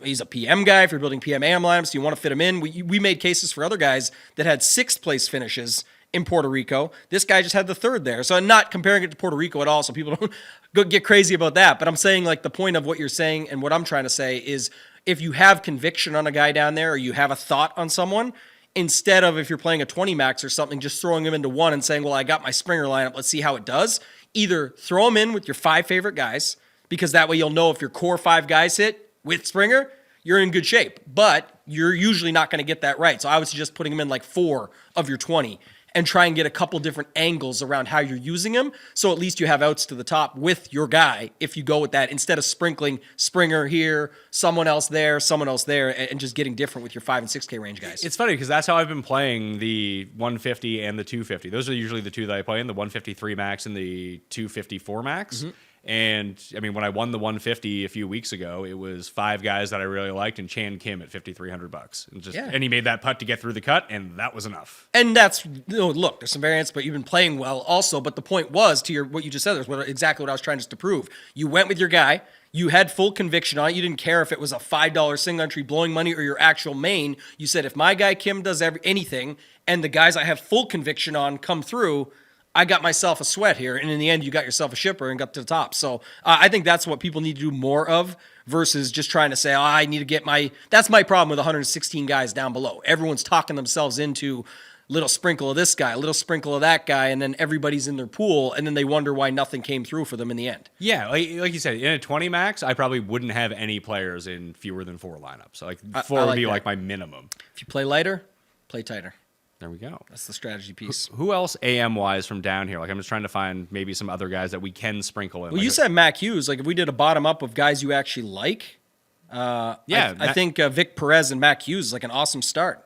He's a PM guy. If you're building PM AM lineups, you want to fit him in. We made cases for other guys that had 6th place finishes in Puerto Rico. This guy just had the 3rd there. So I'm not comparing it to Puerto Rico at all, so people don't go get crazy about that. But I'm saying like the point of what you're saying and what I'm trying to say is if you have conviction on a guy down there or you have a thought on someone, instead of if you're playing a 20 max or something, just throwing him into one and saying, well, I got my Springer lineup. Let's see how it does. Either throw him in with your 5 favorite guys because that way you'll know if your core 5 guys hit with Springer, you're in good shape, but you're usually not going to get that right. So I would suggest putting him in like 4 of your 20 and try and get a couple different angles around how you're using them. So at least you have outs to the top with your guy if you go with that, instead of sprinkling Springer here, someone else there, and just getting different with your 5 and 6K range guys. It's funny because that's how I've been playing the 150 and the 250. Those are usually the two that I play in, the 153 max and the 254 max. Mm-hmm. And I mean, when I won the 150 a few weeks ago, it was 5 guys that I really liked and Chan Kim at $5,300. And he made that putt to get through the cut, and that was enough. And that's, look, there's some variance, but you've been playing well also. But the point was, to what you just said, exactly what I was trying just to prove. You went with your guy. You had full conviction on it. You didn't care if it was a $5 single entry blowing money or your actual main. You said, if my guy Kim does anything and the guys I have full conviction on come through, I got myself a sweat here, and in the end, you got yourself a shipper and got to the top. So I think that's what people need to do more of versus just trying to say, I need to get my – that's my problem with 116 guys down below. Everyone's talking themselves into little sprinkle of this guy, a little sprinkle of that guy, and then everybody's in their pool, and then they wonder why nothing came through for them in the end. Yeah, like you said, in a 20 max, I probably wouldn't have any players in fewer than 4 lineups. So 4 would be like my minimum. If you play lighter, play tighter. There we go. That's the strategy piece. Who else AM-wise from down here? Like, I'm just trying to find maybe some other guys that we can sprinkle in. Well, you said Mac Hughes. Like, if we did a bottom-up of guys you actually like, I think Vic Perez and Mac Hughes is like an awesome start.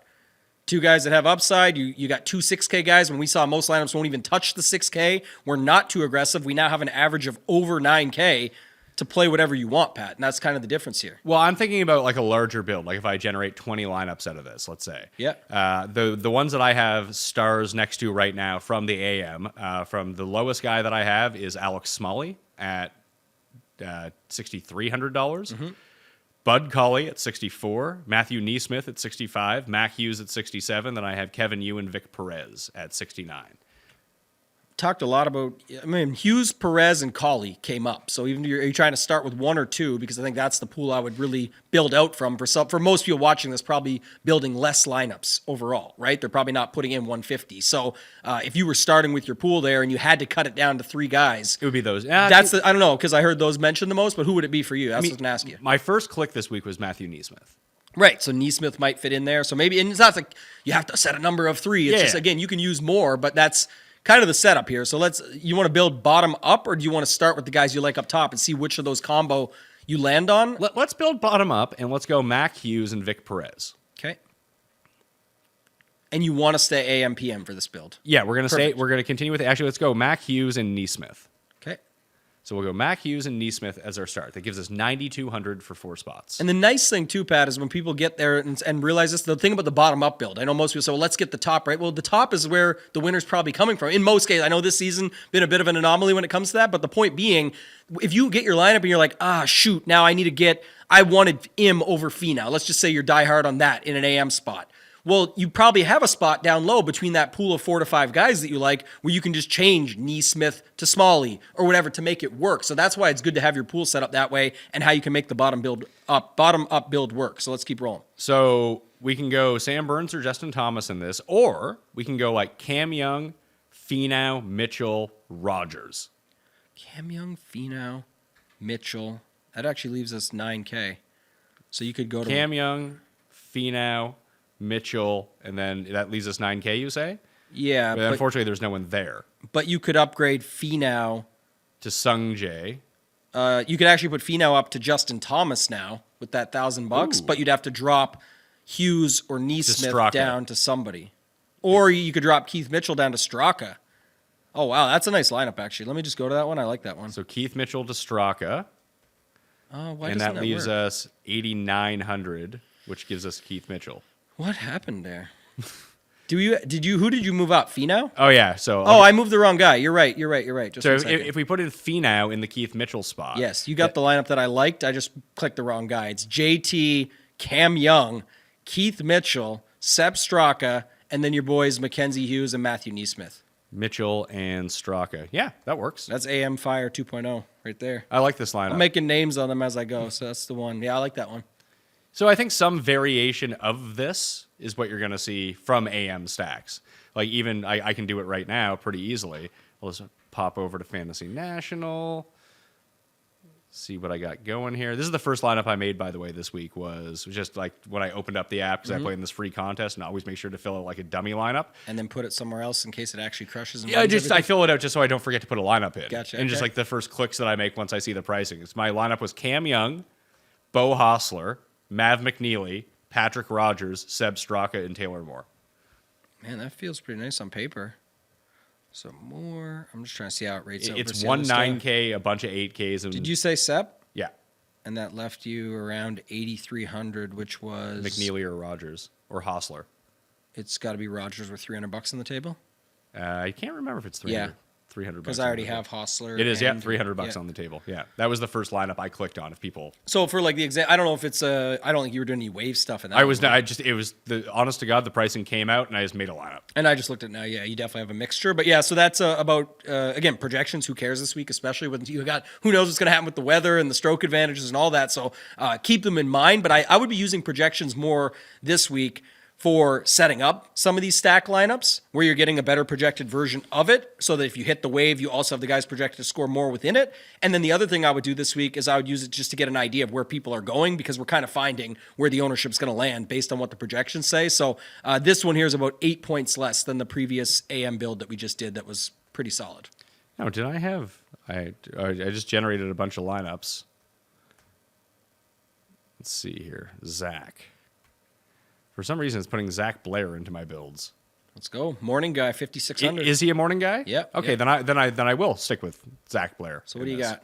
2 guys that have upside. You got 2 6K guys. When we saw most lineups won't even touch the 6K. We're not too aggressive. We now have an average of over 9K to play whatever you want, Pat. And that's kind of the difference here. Well, I'm thinking about like a larger build. Like if I generate 20 lineups out of this, let's say. Yeah. The ones that I have stars next to right now from the AM, from the lowest guy that I have is Alex Smalley at $6,300. Mm-hmm. Bud Colley at 64, Matthew Neesmith at 65, Mac Hughes at 67. Then I have Kevin Yu and Vic Perez at 69. Talked a lot about, Hughes, Perez, and Colley came up. So even are you trying to start with 1 or 2? Because I think that's the pool I would really build out from. For most people watching this, probably building less lineups overall, right? They're probably not putting in 150. So if you were starting with your pool there and you had to cut it down to 3 guys, it would be those. I don't know, because I heard those mentioned the most, but who would it be for you? That's what I was going to ask you. My first click this week was Matthew Neesmith. Right, so Neesmith might fit in there. So maybe, and it's not like you have to set a number of 3. It's just, again, you can use more, but that's kind of the setup here. So you want to build bottom up, or do you want to start with the guys you like up top and see which of those combo you land on? Let's build bottom up, and let's go Mac Hughes and Vic Perez. Okay. And you want to stay AM PM for this build? Yeah, we're gonna continue with it. Actually, let's go Mac Hughes and Neesmith. Okay. So we'll go Mac Hughes and Neesmith as our start. That gives us 9,200 for 4 spots. And the nice thing, too, Pat, is when people get there and realize this, the thing about the bottom-up build, I know most people say, well, let's get the top, right? Well, the top is where the winner's probably coming from. In most cases, I know this season been a bit of an anomaly when it comes to that, but the point being, if you get your lineup and you're like, shoot, now I wanted Im over Finau. Let's just say you're diehard on that in an AM spot. Well, you probably have a spot down low between that pool of 4 to 5 guys that you like where you can just change Neesmith to Smalley or whatever to make it work. So that's why it's good to have your pool set up that way and how you can make the bottom up build work. So let's keep rolling. So we can go Sam Burns or Justin Thomas in this, or we can go like Cam Young, Finau, Mitchell, Rogers. Cam Young, Finau, Mitchell. That actually leaves us 9K. So you could go to Cam Young, Finau, Mitchell, and then that leaves us 9K, you say? Yeah. But unfortunately, there's no one there. But you could upgrade Finau to Sung Jae. You could actually put Finau up to Justin Thomas now with that $1,000, but you'd have to drop Hughes or Neesmith down to somebody. Or you could drop Keith Mitchell down to Straka. Oh, wow. That's a nice lineup, actually. Let me just go to that one. I like that one. So Keith Mitchell to Straka. And that leaves us 8,900, which gives us Keith Mitchell. What happened there? Who did you move up? Finau? Oh yeah. So I moved the wrong guy. You're right. Just so if we put in Finau in the Keith Mitchell spot. Yes, you got the lineup that I liked. I just clicked the wrong guy. It's JT, Cam Young, Keith Mitchell, Seb Straka, and then your boys Mackenzie Hughes and Matthew Neesmith. Mitchell and Straka. Yeah, that works. That's AM Fire 2.0 right there. I like this lineup. I'm making names on them as I go, so that's the one. Yeah, I like that one. So I think some variation of this is what you're going to see from AM stacks. Like even I can do it right now pretty easily. I'll just pop over to Fantasy National. see what I got going here. This is the first lineup I made, by the way, this week was just like when I opened up the app because I play in this free contest and I always make sure to fill out like a dummy lineup. And then put it somewhere else in case it actually crushes. And Yeah, I fill it out just so I don't forget to put a lineup in. Gotcha. And just Okay. like the first clicks that I make once I see the pricing. My lineup was Cam Young, Bo Hostler, Mav McNeely, Patrick Rogers, Seb Straka, and Taylor Moore. Man, that feels pretty nice on paper. So more. I'm just trying to see how it rates out. It's versus the one other stuff. 9K, a bunch of 8Ks. And Did you say Sep? Yeah, And that left you around 8,300, which was McNeely or Rogers or Hostler. It's got to be Rogers with $300 on the table. I can't remember if it's 300 Because bucks I on already the table. have Hostler. It is, yeah, and- $300 yeah. on the table. Yeah, that was the first lineup I clicked on. If people, So for like the exact, I don't know if it's I don't think you were doing any wave stuff in that. I was one, not. It was the honest to God. The pricing came out, and I just made a lineup. And I just looked at it now. Yeah, you definitely have a mixture. But yeah, so that's about again projections. Who cares this week, especially when you got who knows what's going to happen with the weather and the stroke advantages and all that. So keep them in mind. But I would be using projections more this week for setting up some of these stack lineups where you're getting a better projected version of it so that if you hit the wave, you also have the guys projected to score more within it. And then the other thing I would do this week is I would use it just to get an idea of where people are going because we're kind of finding where the ownership is going to land based on what the projections say. So this one here is about 8 points less than the previous AM build that we just did that was pretty solid. No, did I have? I just generated a bunch of lineups. Let's see here, Zach. For some reason, it's putting Zach Blair into my builds. Let's go. Morning guy, 5,600. Is he a morning guy? Yep, Okay, yep. then I will stick with Zach Blair. So what do in you this.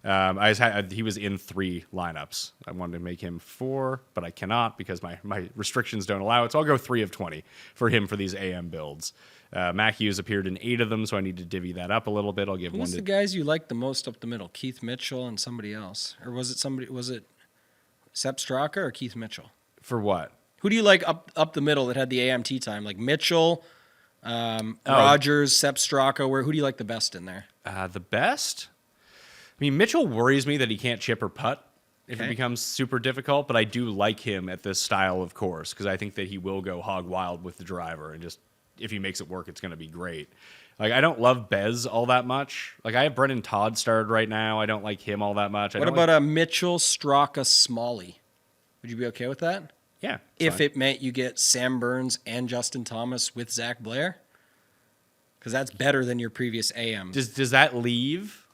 got? I just had, he was in 3 lineups. I wanted to make him 4, but I cannot because my restrictions don't allow it. So I'll go 3 of 20 for him for these AM builds. Mac Hughes appeared in 8 of them, so I need to divvy that up a little bit. I'll give one Who's to the guys you like the most up the middle? Keith Mitchell and somebody else? Or was it Sep Straka or Keith Mitchell? for what? Who do you like up the middle that had the AM tee time? Like Mitchell, Rogers, Sep Straka. Who do you like the best in there? The best? I mean, Mitchell worries me that he can't chip or putt if it Okay. becomes super difficult, but I do like him at this style of course because I think that he will go hog wild with the driver and just if he makes it work, it's going to be great. Like, I don't love Bez all that much. Like, I have Brendan Todd started right now. I don't like him all that much. What about a Mitchell, Straka, Smalley? Would you be okay with that? Yeah. If it meant you get Sam Burns and Justin Thomas with Zach Blair? Because that's better than your previous AM. Does that leave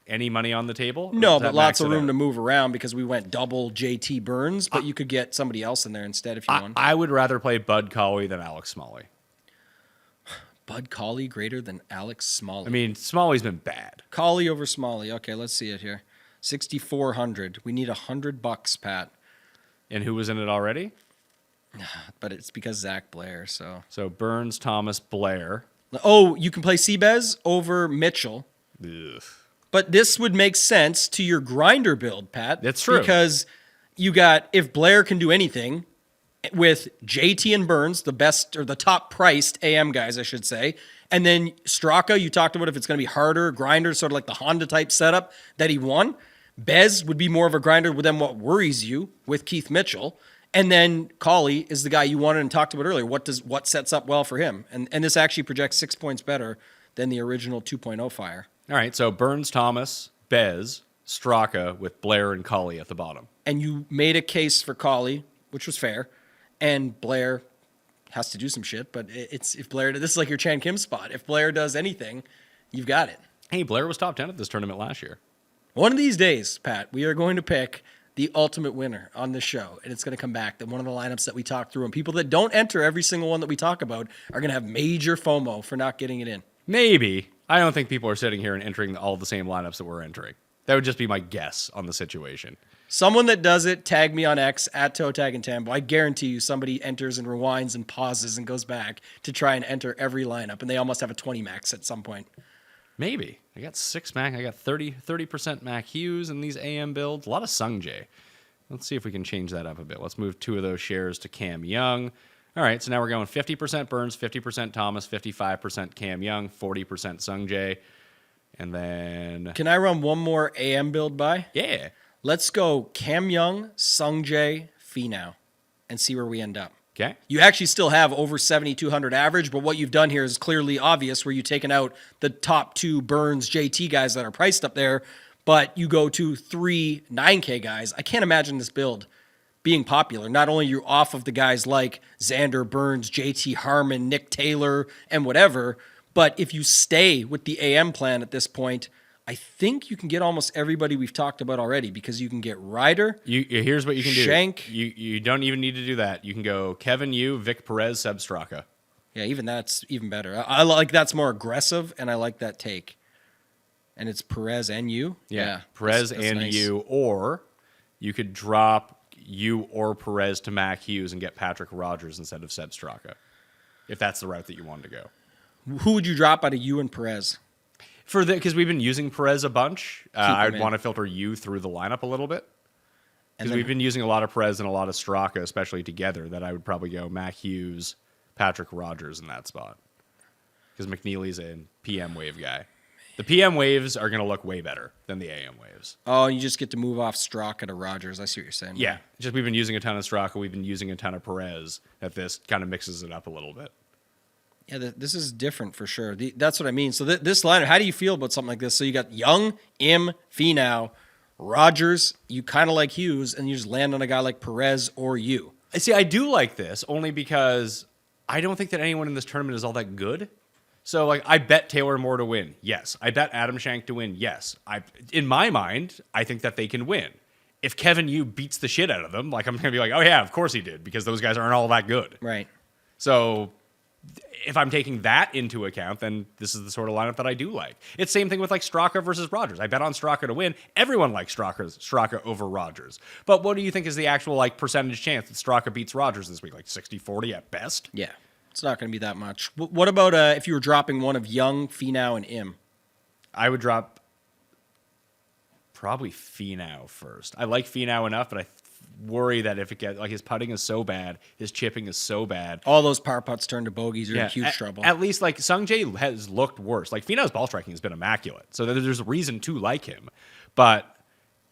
any money on the table? Or No, does that but lots max of it room out? to move around because we went double JT Burns, but you could get somebody else in there instead if you want. I would rather play Bud Colley than Alex Smalley. Bud Colley greater than Alex Smalley. I mean, Smalley's been bad. Colley over Smalley. Okay, let's see it here. 6,400. We need $100, Pat. And who was in it already? But it's because Zach Blair. So Burns, Thomas, Blair. Oh, you can play Seabez over Mitchell. Ugh. But this would make sense to your grinder build, Pat. That's true. Because you got, if Blair can do anything with JT and Burns, the best or the top priced AM guys, I should say. And then Straka, you talked about if it's going to be harder, grinder, sort of like the Honda type setup that he won. Bez would be more of a grinder than what worries you with Keith Mitchell. And then Colley is the guy you wanted and talked about earlier. What sets up well for him? And this actually projects 6 points better than the original 2.0 Fire. All right, so Burns, Thomas, Bez, Straka with Blair and Colley at the bottom. And you made a case for Colley, which was fair. And Blair has to do some shit, but if Blair, this is like your Chan Kim spot. If Blair does anything, you've got it. Hey, Blair was top 10 at this tournament last year. One of these days, Pat, we are going to pick the ultimate winner on this show, and it's going to come back that one of the lineups that we talk through, and people that don't enter every single one that we talk about are going to have major FOMO for not getting it in. Maybe. I don't think people are sitting here and entering all the same lineups that we're entering. That would just be my guess on the situation. Someone that does it, tag me on X at ToeTag and Tambo. I guarantee you somebody enters and rewinds and pauses and goes back to try and enter every lineup, and they almost have a 20 max at some point. Maybe. I got 6 Mac. I got 30% Mac Hughes in these AM builds. A lot of Sung Jae. Let's see if we can change that up a bit. Let's move 2 of those shares to Cam Young. All right, so now we're going 50% Burns, 50% Thomas, 55% Cam Young, 40% Sung Jae. And then, Can I run one more AM build by? yeah. Let's go Cam Young, Sung Jae, Finau, and see where we end up. Okay. You actually still have over 7,200 average, but what you've done here is clearly obvious where you've taken out the top 2 Burns JT guys that are priced up there, But you go to 3 9K guys. I can't imagine this build being popular. Not only are you off of the guys like Xander, Burns, JT Harmon, Nick Taylor, and whatever, but if you stay with the AM plan at this point, I think you can get almost everybody we've talked about already because you can get Ryder. Here's what you can Shank. do. You don't even need to do that. You can go Kevin Yu, Vic Perez, Seb Straka. Yeah, even that's even better. I like that's more aggressive, and I like that take. And it's Perez and Yu? Yeah, Perez that's and nice. Yu, or you could drop Yu or Perez to Mac Hughes and get Patrick Rogers instead of Seb Straka, if that's the route that you wanted to go. Who would you drop out of Yu and Perez? Because we've been using Perez a bunch, I him would in. want to filter Yu through the lineup a little bit. And Because then- we've been using a lot of Perez and a lot of Straka, especially together, that I would probably go Mac Hughes, Patrick Rogers in that spot. Because McNeely's a PM wave guy. The PM waves are going to look way better than the AM waves. Oh, you just get to move off Straka to Rogers. I see what you're saying. Yeah, just we've been using a ton of Straka, we've been using a ton of Perez, that this kind of mixes it up a little bit. Yeah, this is different for sure. That's what I mean. So this lineup, how do you feel about something like this? So you got Young, Im, Finau, Rogers. You kind of like Hughes, and you just land on a guy like Perez or Yu. See, I do like this only because I don't think that anyone in this tournament is all that good. So, like, I bet Taylor Moore to win. Yes. I bet Adam Schenk to win. Yes. In my mind, I think that they can win. If Kevin Yu beats the shit out of them, like, I'm going to be like, oh, yeah, of course he did, because those guys aren't all that good. Right. So, if I'm taking that into account, then this is the sort of lineup that I do like. It's same thing with, like, Straka versus Rogers. I bet on Straka to win. Everyone likes Straka over Rogers. But what do you think is the actual, like, percentage chance that Straka beats Rogers this week? Like 60-40 at best? Yeah. It's not going to be that much. What about if you were dropping one of Young, Finau, and Im? I would drop probably Finau first. I like Finau enough, but I worry that if it gets, like, his putting is so bad, his chipping is so bad. All those par putts turn to bogeys. You're in huge trouble. At least, like, Sungjae has looked worse. Like, Finau's ball striking has been immaculate, so there's a reason to like him. But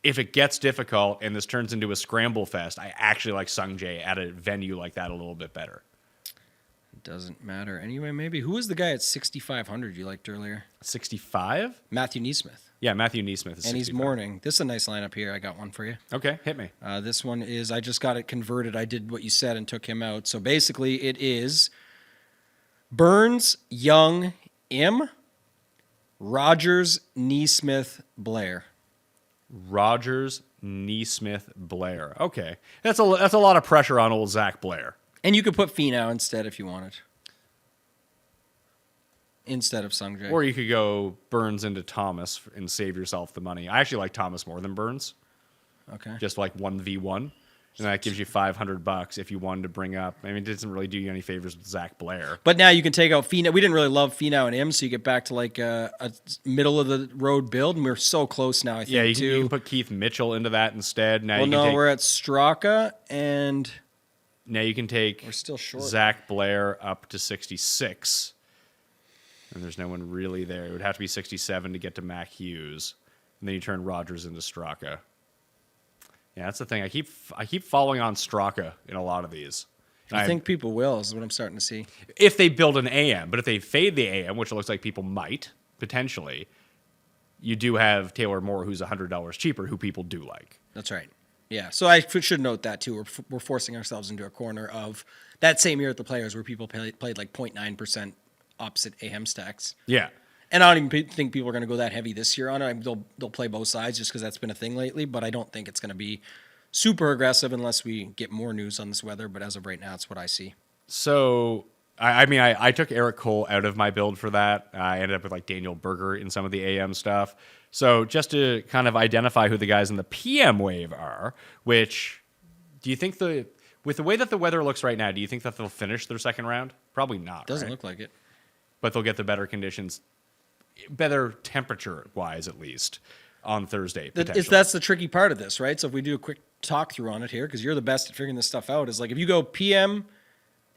if it gets difficult and this turns into a scramble fest, I actually like Sungjae at a venue like that a little bit better. Doesn't matter. Anyway, maybe. Who was the guy at 6,500 you liked earlier? 65? Matthew Neesmith. Yeah, Matthew Neesmith is And he's 65. morning. This is a nice lineup here. I got one for you. Okay, hit me. This one is, I just got it converted. I did what you said and took him out. So basically it is Burns, Young, Im, Rogers, Neesmith, Blair. Rogers, Neesmith, Blair. Okay, that's a lot of pressure on old Zach Blair. And you could put Finau instead if you wanted. Instead of Sungjae. Or you could go Burns into Thomas and save yourself the money. I actually like Thomas more than Burns, Okay. just like 1v1. And that gives you $500 if you wanted to bring up. I mean, it doesn't really do you any favors with Zach Blair. But now you can take out Finau. We didn't really love Finau and Im, so you get back to like a middle of the road build, and we're so close now, I think, Yeah, you too. can put Keith Mitchell into that instead. Now Well, you can no, take, we're at Straka, and now you can take we're still short. Zach Blair up to 66. And there's no one really there. It would have to be 67 to get to Mac Hughes. And then you turn Rogers into Straka. Yeah, that's the thing. I keep following on Straka in a lot of these. I think people will, is what I'm starting to see. If they build an AM, but if they fade the AM, which it looks like people might, potentially, you do have Taylor Moore, who's $100 cheaper, who people do like. That's right. Yeah, so I should note that, too. We're forcing ourselves into a corner of that same year at the Players where people played like 0.9% opposite AM stacks. Yeah. And I don't even think people are going to go that heavy this year on it. They'll play both sides just because that's been a thing lately, but I don't think it's going to be super aggressive unless we get more news on this weather, but as of right now, it's what I see. So, I took Eric Cole out of my build for that. I ended up with like Daniel Berger in some of the AM stuff. So just to kind of identify who the guys in the PM wave are, which do you think with the way that the weather looks right now, do you think that they'll finish their second round? Probably not. Doesn't right? look like it. But they'll get the better conditions, better temperature-wise at least, on Thursday, potentially. That's the tricky part of this, right? So if we do a quick talk through on it here, because you're the best at figuring this stuff out, is like if you go PM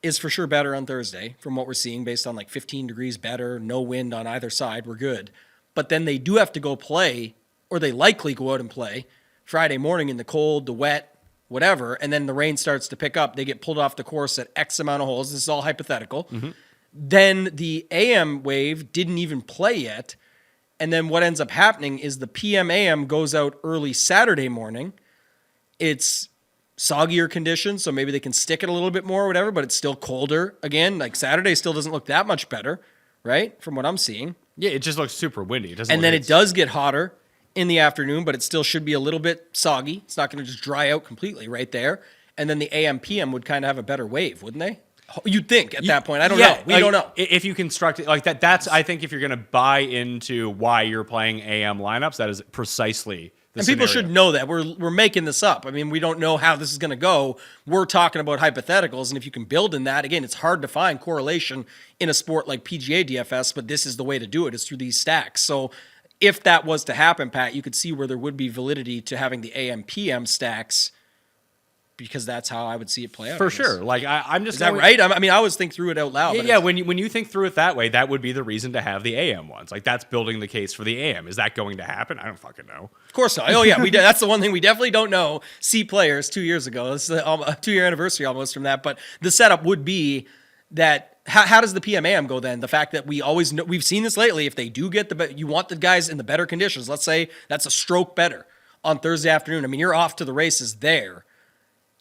is for sure better on Thursday from what we're seeing based on like 15 degrees better, no wind on either side, we're good. But then they do have to go play, or they likely go out and play, Friday morning in the cold, the wet, whatever, and then the rain starts to pick up. They get pulled off the course at X amount of holes. This is all hypothetical. Mm-hmm. Then the AM wave didn't even play yet, And then what ends up happening is the PM AM goes out early Saturday morning. It's soggier conditions, so maybe they can stick it a little bit more or whatever, but it's still colder. Again, like Saturday still doesn't look that much better, right? From what I'm seeing. Yeah, it just looks super windy. And then it does get hotter in the afternoon, but it still should be a little bit soggy. It's not going to just dry out completely right there. And then the AM PM would kind of have a better wave, wouldn't they? You'd think at that point. I don't know. We don't know. If you construct it like that, that's, I think if you're going to buy into why you're playing AM lineups, that is precisely the And scenario. people should know that. We're making this up. I mean, we don't know how this is going to go. We're talking about hypotheticals, and if you can build in that, again, it's hard to find correlation in a sport like PGA DFS, but this is the way to do it, is through these stacks. So if that was to happen, Pat, you could see where there would be validity to having the AM PM stacks, because that's how I would see it play out. For sure. Like I'm just Is that right? I mean, I always think through it out loud. Yeah, when you think through it that way, that would be the reason to have the AM ones. Like that's building the case for the AM. Is that going to happen? I don't fucking know. Of course not. Oh yeah, that's the one thing we definitely don't know. See players 2 years ago. This is a 2-year anniversary almost from that. But the setup would be that how does the PMAM go then? The fact that we always know, we've seen this lately. If they do get you want the guys in the better conditions. Let's say that's a stroke better on Thursday afternoon. I mean, you're off to the races there.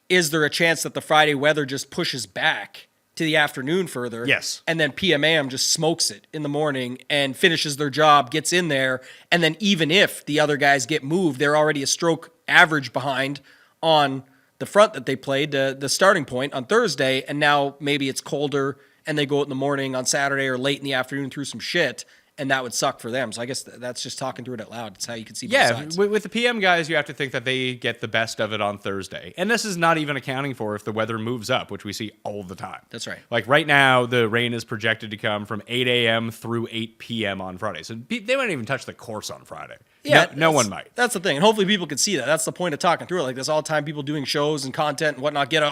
Is there a chance that the Friday weather just pushes back to the afternoon further? Yes. And then PMAM just smokes it in the morning and finishes their job, gets in there, and then even if the other guys get moved, they're already a stroke average behind on the front that they played, the starting point on Thursday, and now maybe it's colder and they go out in the morning on Saturday or late in the afternoon through some shit, and that would suck for them. So I guess that's just talking through it out loud. It's how you can see both sides. With the PM guys, you have to think that they get the best of it on Thursday. And this is not even accounting for if the weather moves up, which we see all the time. That's right. Like right now, the rain is projected to come from 8 a.m. through 8 p.m. on Friday. So they won't even touch the course on Friday. Yeah, no one might. That's the thing. And hopefully people can see that. That's the point of talking through it. Like this all the time, people doing shows and content and whatnot get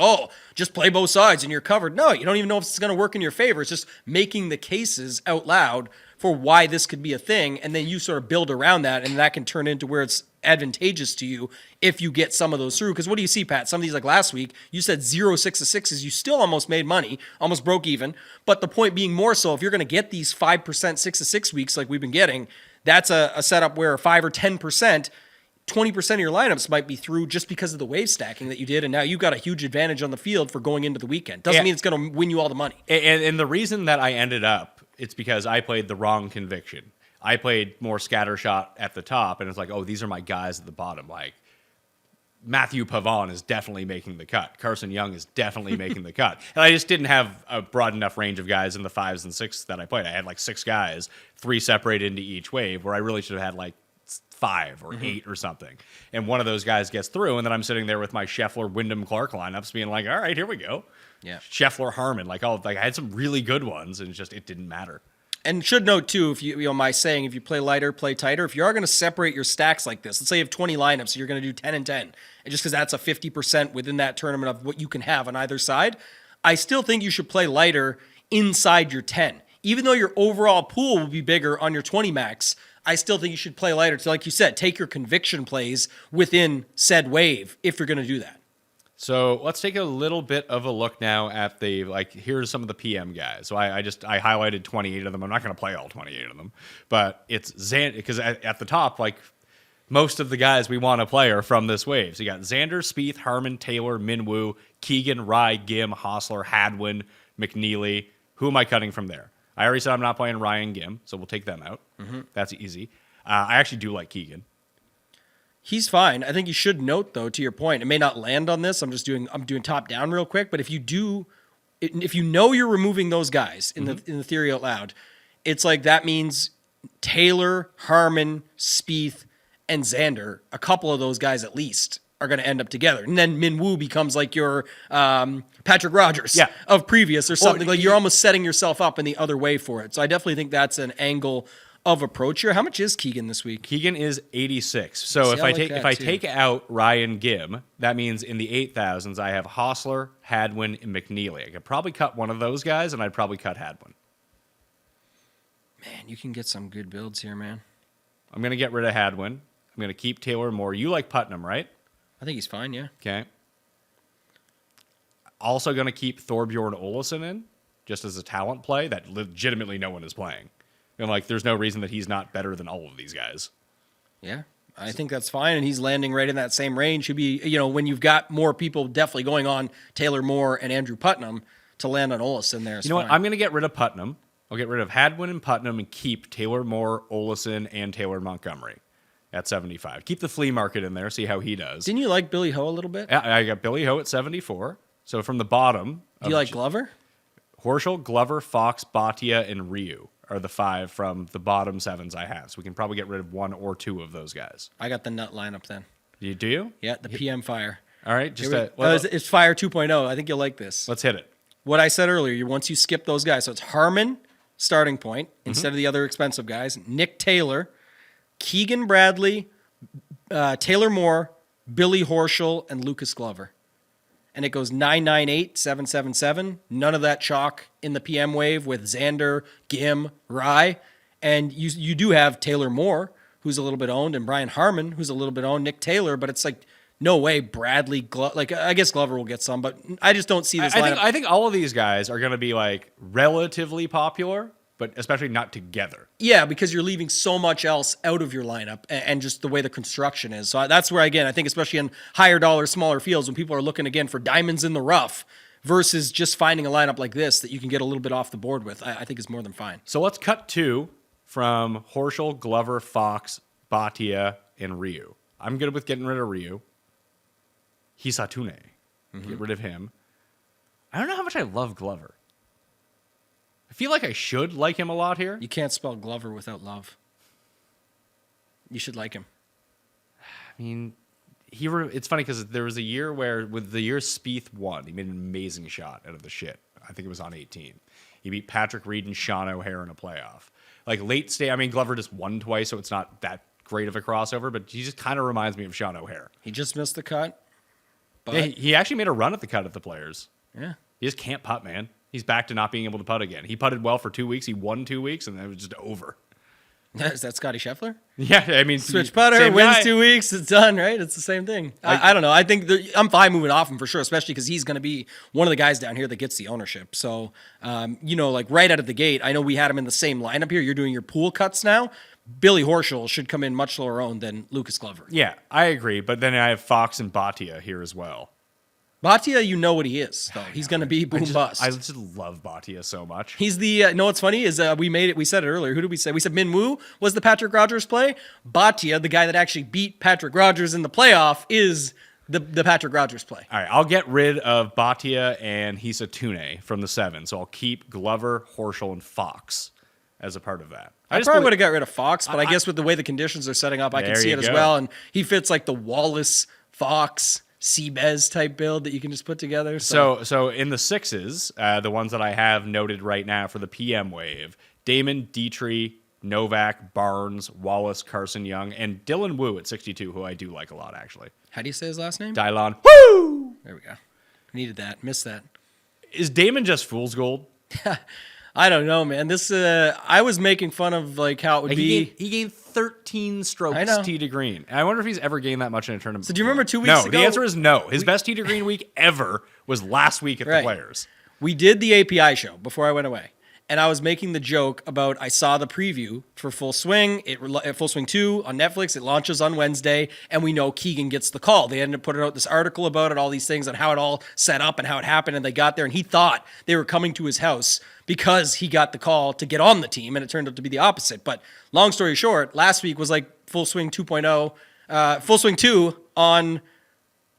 just play both sides and you're covered. No, you don't even know if it's going to work in your favor. It's just making the cases out loud for why this could be a thing. And then you sort of build around that, and that can turn into where it's advantageous to you if you get some of those through. Because what do you see, Pat? Some of these, like last week, you said 0 6 of 6s. You still almost made money, almost broke even. But the point being more so, if you're going to get these 5% 6 of 6 weeks like we've been getting, that's a setup where 5 or 10%, 20% of your lineups might be through just because of the wave stacking that you did. And now you've got a huge advantage on the field for going into the weekend. Doesn't mean it's going to win you all the money. And the reason that I ended up, it's because I played the wrong conviction. I played more scattershot at the top, and it's like, these are my guys at the bottom. Like, Matthew Pavon is definitely making the cut. Carson Young is definitely making the cut. And I just didn't have a broad enough range of guys in the 5s and 6s that I played. I had like 6 guys, 3 separated into each wave, where I really should have had like 5 or 8 or something. And one of those guys gets through, and then I'm sitting there with my Scheffler, Wyndham, Clark lineups being like, all right, here we go. Yeah. Scheffler, Harmon, I had some really good ones, and it didn't matter. And should note too, if my saying, if you play lighter, play tighter. If you are going to separate your stacks like this, let's say you have 20 lineups, so you're going to do 10 and 10, and just because that's a 50% within that tournament of what you can have on either side, I still think you should play lighter inside your 10. Even though your overall pool will be bigger on your 20 max, I still think you should play lighter. So like you said, take your conviction plays within said wave if you're going to do that. So let's take a little bit of a look now at here's some of the PM guys. So I highlighted 28 of them. I'm not going to play all 28 of them, but it's Xander, because at the top, like most of the guys we want to play are from this wave. So you got Xander, Spieth, Harmon, Taylor, Minwoo, Keegan, Rye, Gim, Hostler, Hadwin, McNeely. Who am I cutting from there? I already said I'm not playing Ryan Gim, so we'll take them out. Mm-hmm. That's easy. I actually do like Keegan. He's fine. I think you should note, though, to your point, it may not land on this. I'm doing top down real quick. But if you know you're removing those guys in the theory out loud, it's like that means Taylor, Harmon, Spieth, and Xander, a couple of those guys at least, are going to end up together. And then Minwoo becomes like your Patrick Rogers of previous or something. Like you're almost setting yourself up in the other way for it. So I definitely think that's an angle of approach here. How much is Keegan this week? Keegan is 86. So if I take out Ryan Gim, that means in the 8,000s I have Hostler, Hadwin, and McNeely. I could probably cut one of those guys, and I'd probably cut Hadwin. Man, you can get some good builds here, man. I'm going to get rid of Hadwin. I'm going to keep Taylor Moore. You like Putnam, right? I think he's fine, yeah. Okay. Also going to keep Thorbjorn Olesen in, just as a talent play that legitimately no one is playing. And like, there's no reason that he's not better than all of these guys. Yeah, I think that's fine, and he's landing right in that same range. Should be, when you've got more people definitely going on Taylor Moore and Andrew Putnam to land on Olesen there. You know what? I'm going to get rid of Putnam. I'll get rid of Hadwin and Putnam and keep Taylor Moore, Olesen, and Taylor Montgomery at 75. Keep the flea market in there, see how he does. Didn't you like Billy Ho a little bit? I got Billy Ho at 74. So from the bottom. Do you like Glover? Horschel, Glover, Fox, Bhatia, and Ryu are the 5 from the bottom 7s I have. So we can probably get rid of 1 or 2 of those guys. I got the nut lineup then. Do you? Yeah, the PM Fire. All right. Just it's Fire 2.0. I think you'll like this. Let's hit it. What I said earlier, once you skip those guys, so it's Harmon, starting point, instead of the other expensive guys, Nick Taylor, Keegan Bradley, Taylor Moore, Billy Horschel, and Lucas Glover. And it goes 998, 777. None of that chalk in the PM wave with Xander, Gim, Rye. And you do have Taylor Moore, who's a little bit owned, and Brian Harmon, who's a little bit owned, Nick Taylor, but it's like, no way Bradley, I guess Glover will get some, but I just don't see this lineup. I think all of these guys are going to be like relatively popular, but especially not together. Yeah, because you're leaving so much else out of your lineup and just the way the construction is. So that's where, again, I think especially in higher dollar, smaller fields, when people are looking, again, for diamonds in the rough versus just finding a lineup like this that you can get a little bit off the board with, I think is more than fine. So let's cut 2 from Horschel, Glover, Fox, Bhatia, and Ryu. I'm good with getting rid of Ryu. Hisatune. Get rid of him. I don't know how much I love Glover. I feel like I should like him a lot here. You can't spell Glover without love. You should like him. I mean, it's funny because there was a year where, with the year Spieth won, he made an amazing shot out of the shit. I think it was on 18. He beat Patrick Reed and Sean O'Hare in a playoff. Like late stage, I mean, Glover just won twice, so it's not that great of a crossover, but he just kind of reminds me of Sean O'Hare. He just missed the cut. But Yeah, he actually made a run at the cut at the Players. yeah. He just can't putt, man. He's back to not being able to putt again. He putted well for 2 weeks. He won 2 weeks, and then it was just over. Is that Scotty Scheffler? Yeah, I mean, Switch putter, same wins guy. 2 weeks, it's done, right? It's the same thing. I don't know. I think I'm fine moving off him for sure, especially because he's going to be one of the guys down here that gets the ownership. So, like right out of the gate, I know we had him in the same lineup here. You're doing your pool cuts now. Billy Horschel should come in much lower owned than Lucas Glover. Yeah, I agree. But then I have Fox and Bhatia here as well. Bhatia, you know what he is, though. He's going to be boom bust. I just love Bhatia so much. He's the, no, what's funny is we said it earlier. Who did we say? We said Min Woo was the Patrick Rogers play. Bhatia, the guy that actually beat Patrick Rogers in the playoff, is the Patrick Rogers play. All right, I'll get rid of Bhatia and Hisatune from the 7. So I'll keep Glover, Horschel, and Fox as a part of that. I probably would have got rid of Fox, but I guess with the way the conditions are setting up, I can There see you it as go. well. And he fits like the Wallace, Fox, Seabez type build that you can just put together. So in the 6s, the ones that I have noted right now for the PM wave, Damon, Dietrich, Novak, Barnes, Wallace, Carson Young, and Dylan Wu at 62, who I do like a lot, actually. How do you say his last name? Dylon. Woo! There we go. Needed that. Missed that. Is Damon just fool's gold? I don't know, man. This I was making fun of like how it would be. He gained 13 I strokes know. tee to green. And I wonder if he's ever gained that much in a tournament. So do you remember 2 weeks no, ago? the answer is no. His best tee to green week ever was last week at the Right. Players. We did the API show before I went away. And I was making the joke about I saw the preview for Full Swing, Full Swing 2 on Netflix. It launches on Wednesday, and we know Keegan gets the call. They ended up putting out this article about it, all these things on how it all set up and how it happened. And they got there, and he thought they were coming to his house because he got the call to get on the team, and it turned out to be the opposite. But long story short, last week was like Full Swing 2.0, Full Swing 2 on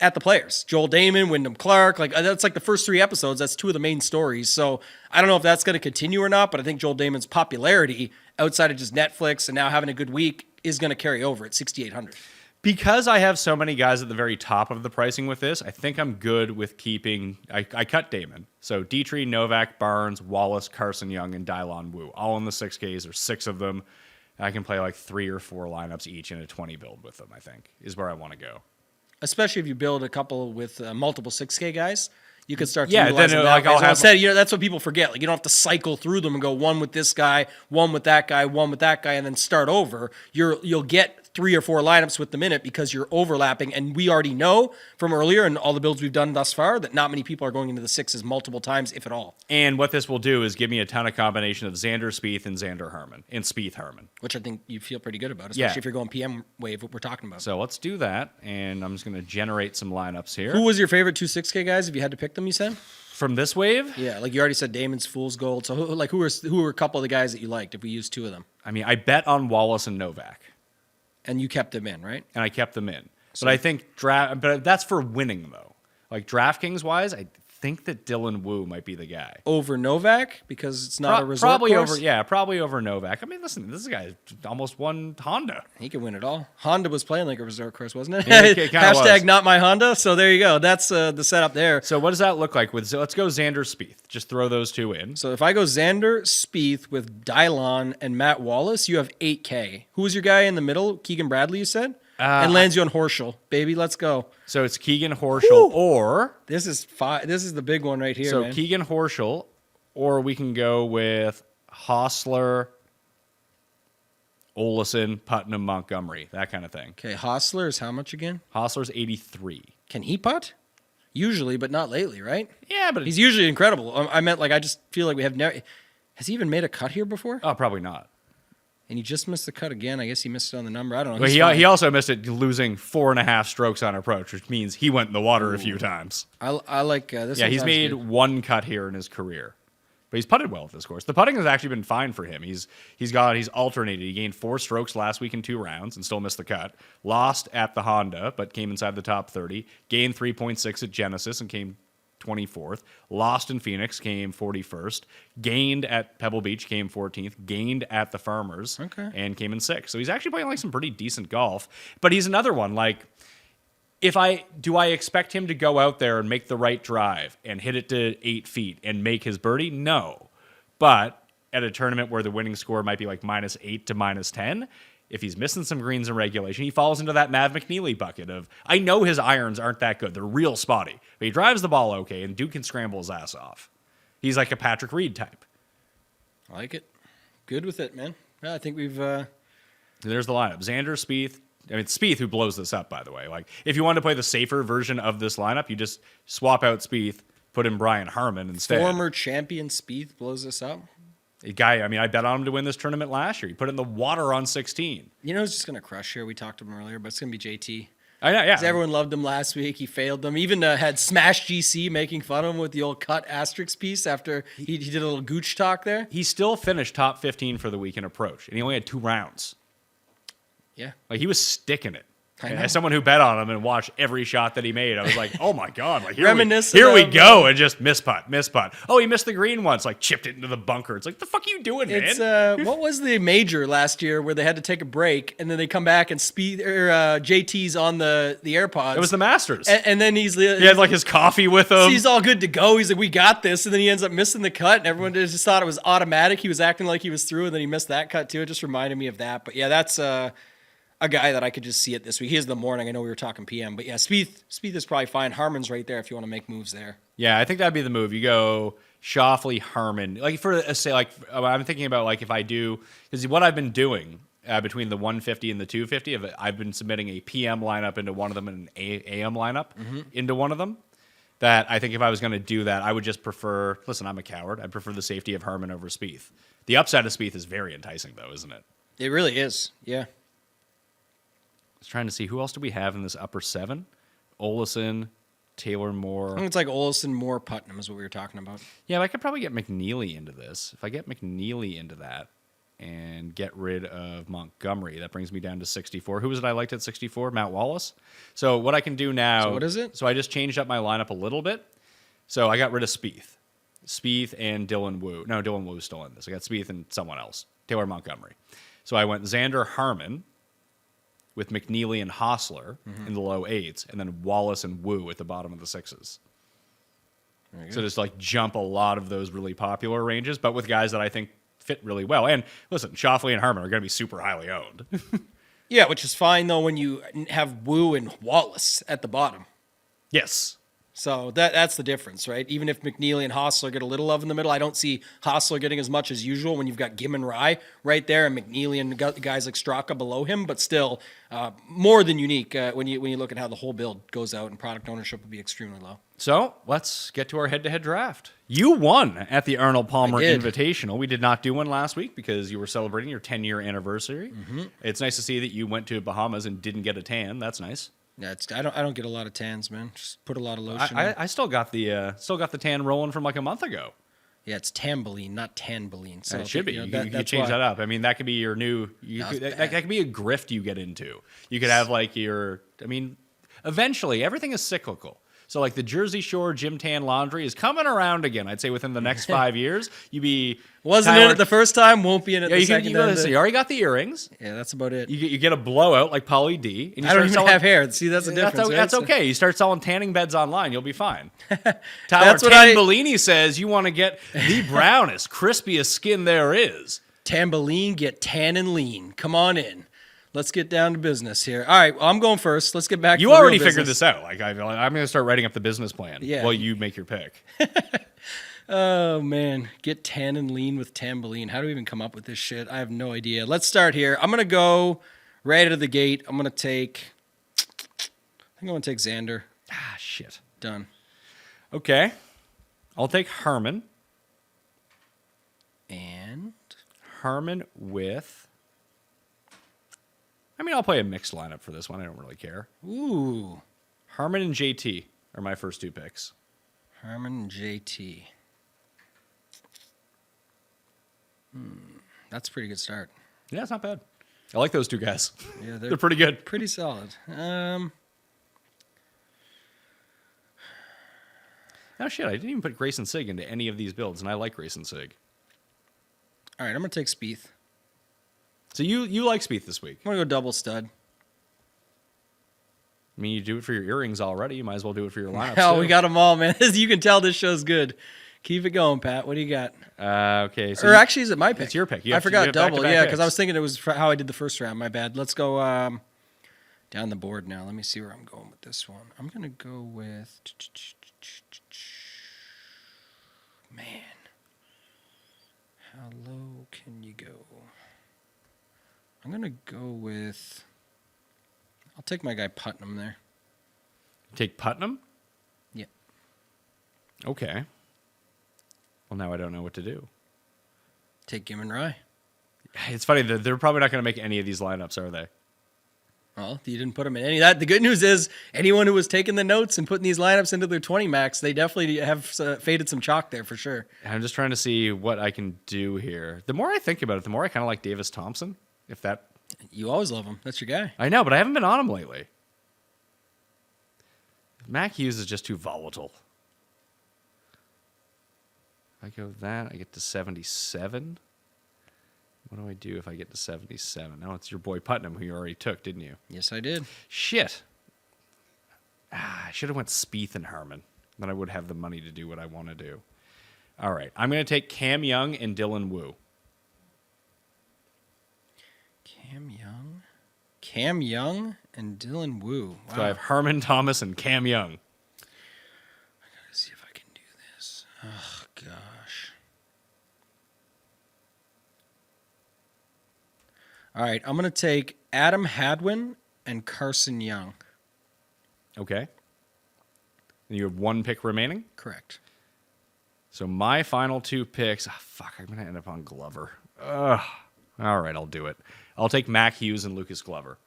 at the Players. Joel Damon, Wyndham Clark, like that's like the first 3 episodes. That's 2 of the main stories. So I don't know if that's going to continue or not, but I think Joel Damon's popularity outside of just Netflix and now having a good week is going to carry over at 6,800. Because I have so many guys at the very top of the pricing with this, I think I'm good with keeping. I cut Damon. So Dietrich, Novak, Barnes, Wallace, Carson Young, and Dylon Wu. All in the 6Ks. There's 6 of them. I can play like 3 or 4 lineups each in a 20 build with them, I think, is where I want to go. Especially if you build a couple with multiple 6K guys, you could start to Yeah, utilize then, them like, that way. I'll So have- instead, that's what people forget. Like you don't have to cycle through them and go one with this guy, one with that guy, one with that guy, and then start over. You'll get 3 or 4 lineups with them in it because you're overlapping. And we already know from earlier and all the builds we've done thus far that not many people are going into the 6s multiple times, if at all. And what this will do is give me a ton of combination of Xander Spieth and Xander Herman and Spieth Herman. Which I think you feel pretty good about, especially Yeah. if you're going PM wave, what we're talking about. So let's do that. And I'm just going to generate some lineups here. Who was your favorite 2-6K guys if you had to pick them, you said? From this wave? Yeah, like you already said Damon's Fool's Gold. So who were a couple of the guys that you liked if we used 2 of them? I mean, I bet on Wallace and Novak. And you kept them in, right? And I kept them in. But I think but that's for winning though. Like DraftKings wise, I think that Dylan Wu might be the guy. Over Novak because it's not a resort course? Probably over Novak. I mean, listen, this guy almost won Honda. He could win it all. Honda was playing like a resort course, wasn't it? Yeah, it kinda Hashtag was. not my Honda. So there you go. That's the setup there. So what does that look like? Let's go Xander Spieth. Just throw those 2 in. So if I go Xander, Spieth with Dylon and Matt Wallace, you have 8K. Who was your guy in the middle? Keegan Bradley, you said? And lands you on Horschel. Baby, let's go. So it's Keegan Horschel or This is the big one right here, so man. Keegan Horschel, or we can go with Hostler, Olesen, Putnam, Montgomery, that kind of thing. Okay, Hostler is how much again? Hostler's 83. Can he putt? Usually, but not lately, right? Yeah, but He's usually incredible. I meant I just feel like we have never. Has he even made a cut here before? probably not. And he just missed the cut again. I guess he missed it on the number. I don't know. But He's fine. he also missed it losing 4.5 strokes on approach, which means he went in the water a few times. I like this. Yeah, one he's sounds made good. 1 cut here in his career. But he's putted well at this course. The putting has actually been fine for him. He's alternated. He gained 4 strokes last week in 2 rounds and still missed the cut. Lost at the Honda, but came inside the top 30. Gained 3.6 at Genesis and came 24th. Lost in Phoenix, came 41st. Gained at Pebble Beach, came 14th. Gained at the Farmers, and came in 6th. So he's actually playing some pretty decent golf. But he's another one. Do I expect him to go out there and make the right drive and hit it to 8 feet and make his birdie? No. But at a tournament where the winning score might be -8 to -10, if he's missing some greens in regulation, he falls into that Mav McNeely bucket of, I know his irons aren't that good. They're real spotty. But he drives the ball okay, and Duke can scramble his ass off. He's like a Patrick Reed type. I like it. Good with it, man. Yeah, I think we've. There's the lineup. Xander, Spieth. I mean, it's Spieth who blows this up, by the way. If you want to play the safer version of this lineup, you just swap out Spieth, put in Brian Harmon instead. Former champion Spieth blows this up. A guy, I mean, I bet on him to win this tournament last year. He put it in the water on 16. You know who's just going to crush here? We talked to him earlier, but it's going to be JT. I know, yeah. 'Cause everyone loved him last week. He failed them. Even had Smash GC making fun of him with the old cut asterisk piece after he did a little gooch talk there. He still finished top 15 for the week in approach, and he only had 2 rounds. Yeah. He was sticking it. I know. As someone who bet on him and watched every shot that he made, I was like, oh my God. Reminiscent Here we of, go. And just miss putt. Oh, he missed the green once, chipped it into the bunker. It's like, the fuck are you doing, man? It's what was the major last year where they had to take a break and then they come back and JT's on the AirPods. It was the Masters. And then he had his coffee with him. He's all good to go. He's like, we got this. And then he ends up missing the cut and everyone just thought it was automatic. He was acting like he was through and then he missed that cut too. It just reminded me of that. But yeah, that's a guy that I could just see it this week. He is the morning. I know we were talking PM, but yeah, Spieth is probably fine. Harmon's right there if you want to make moves there. Yeah, I think that'd be the move. You go Schauffele, Harmon. I'm thinking about if I do, because what I've been doing between the 150 and the 250, I've been submitting a PM lineup into one of them and an AM lineup into one of them. That I think if I was going to do that, I would just prefer. Listen, I'm a coward. I prefer the safety of Harmon over Spieth. The upside of Spieth is very enticing, though, isn't it? It really is. Yeah. I was trying to see who else do we have in this upper 7? Olesen, Taylor Moore. I think it's like Olesen, Moore, Putnam is what we were talking about. Yeah, but I could probably get McNeely into this. If I get McNeely into that and get rid of Montgomery, that brings me down to 64. Who was it I liked at 64? Matt Wallace. So what I can do now... So what is it? So I just changed up my lineup a little bit. So I got rid of Spieth. Spieth and Dylan Wu. No, Dylan Wu's still in this. I got Spieth and someone else. Taylor Montgomery. So I went Xander Harmon with McNeely and Hostler in the low 8s, and then Wallace and Wu at the bottom of the 6s. So just jump a lot of those really popular ranges, but with guys that I think fit really well. And listen, Schauffele and Harmon are going to be super highly owned. Yeah, which is fine though when you have Wu and Wallace at the bottom. Yes. So that's the difference, right? Even if McNeely and Hostler get a little love in the middle, I don't see Hostler getting as much as usual when you've got Gim and Rye right there and McNeely and guys like Straka below him, but still more than unique when you look at how the whole build goes out, and product ownership would be extremely low. So let's get to our head-to-head draft. You won at the Arnold Palmer I did. Invitational. We did not do one last week because you were celebrating your 10-year anniversary. It's nice to see that you went to Bahamas and didn't get a tan. That's nice. Yeah, I don't get a lot of tans, man. Just put a lot of lotion. on. I still got the tan rolling from like a month ago. Yeah, it's Tamboline, not Tanboline. So It should be. You that's could change why. that up. I mean, that could be your new. That could be a grift you get into. You could have like your. I mean, eventually everything is cyclical. So like the Jersey Shore gym tan laundry is coming around again. I'd say within the next 5 years, Wasn't in it the first time, won't be in it Yeah, the you second time. you already got the earrings. Yeah, that's about it. You get a blowout like Pauly D. And you I don't start even have hair. See, that's the difference. That's right? okay. You start selling tanning beds online, you'll be fine. Tyler That's what I- Tambolini says you want to get the brownest, crispiest skin there is. Tamboline, get tan and lean. Come on in. Let's get down to business here. All right, well, I'm going first. Let's get back to You the real already figured business. this out. Like I'm going to start writing up the business plan Yeah. while you make your pick. Oh, man. Get tan and lean with Tamboline. How do we even come up with this shit? I have no idea. Let's start here. I'm going to go right out of the gate. I think I'm going to take Xander. Ah, shit. Done. Okay. I'll take Herman. And Herman with... I mean, I'll play a mixed lineup for this one. I don't really care. ooh, Herman and JT are my first two picks. Herman and JT. That's a pretty good start. Yeah, it's not bad. I like those two guys. Yeah, They're pretty good. pretty solid. Oh, shit. I didn't even put Grayson Sig into any of these builds, and I like Grayson Sig. All right, I'm going to take Spieth. So you like Spieth this week. I'm going to go double stud. I mean, you do it for your earrings already. You might as well do it for your lineups, Oh, too. we got them all, man. As you can tell, this show's good. Keep it going, Pat. What do you got? Okay. So Or actually, is it my pick? It's your pick. You I have to- you forgot have double. back-to-back Yeah, because I picks. was thinking it was how I did the first round. My bad. Let's go down the board now. Let me see where I'm going with this one. I'm going to go with... Man. How low can you go? I'm going to go with... I'll take my guy Putnam there. Take Putnam? Yeah. Okay. Well, now I don't know what to do. Take Gim and Rye. It's funny that they're probably not going to make any of these lineups, are they? Well, you didn't put them in any of that. The good news is anyone who was taking the notes and putting these lineups into their 20 max, they definitely have faded some chalk there for sure. I'm just trying to see what I can do here. The more I think about it, the more I kind of like Davis Thompson. If that... You always love him. That's your guy. I know, but I haven't been on him lately. Mac Hughes is just too volatile. If I go that, I get to 77. What do I do if I get to 77? No, it's your boy Putnam, who you already took, didn't you? Yes, I did. Shit. I should have went Spieth and Herman. Then I would have the money to do what I want to do. All right, I'm going to take Cam Young and Dylan Wu. Cam Young and Dylan Wu. Wow. So I have Herman Thomas and Cam Young. Let's see if I can do this. Oh, gosh. All right, I'm going to take Adam Hadwin and Carson Young. Okay. And you have one pick remaining? Correct. So my final two picks... fuck, I'm going to end up on Glover. Ugh. All right, I'll do it. I'll take Mac Hughes and Lucas Glover.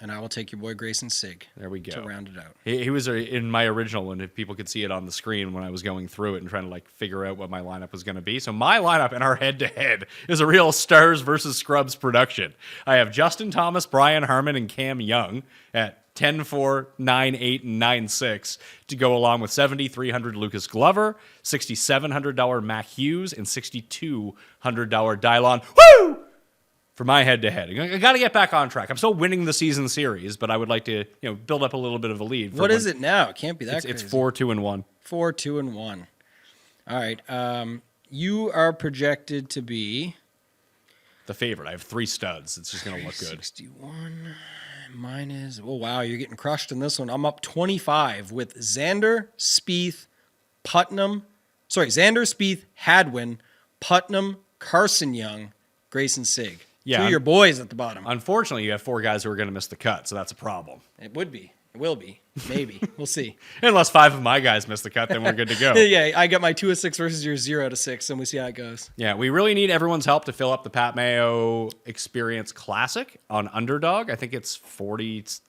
And I will take your boy Grayson Sig. There we go. To round it out. He was in my original one, if people could see it on the screen when I was going through it and trying to like figure out what my lineup was going to be. So my lineup in our head-to-head is a real Stars versus Scrubs production. I have Justin Thomas, Brian Harmon, and Cam Young at 10-4, 9-8, and 9-6 to go along with $7,300 Lucas Glover, $6,700 Mac Hughes, and $6,200 Dylon. Woo! For my head-to-head. I got to get back on track. I'm still winning the season series, but I would like to, build up a little bit of a lead. What is it now? It can't be that crazy. It's 4-2-1. 4-2-1. All right. You are projected to be The favorite. I have 3 studs. It's just going to look good. 61 Mine is, oh, wow, you're getting crushed in this one. I'm up 25 with Xander, Spieth, Hadwin, Putnam, Carson Young, Grayson Sig. Yeah, 2 of your boys at the bottom. Unfortunately, you have 4 guys who are going to miss the cut, so that's a problem. It would be. It will be. Maybe. We'll see. Unless 5 of my guys miss the cut, then we're good to go. Yeah, I got my 2 of 6 versus your 0 to 6, and we see how it goes. Yeah, we really need everyone's help to fill up the Pat Mayo Experience Classic on Underdog. I think it's 48%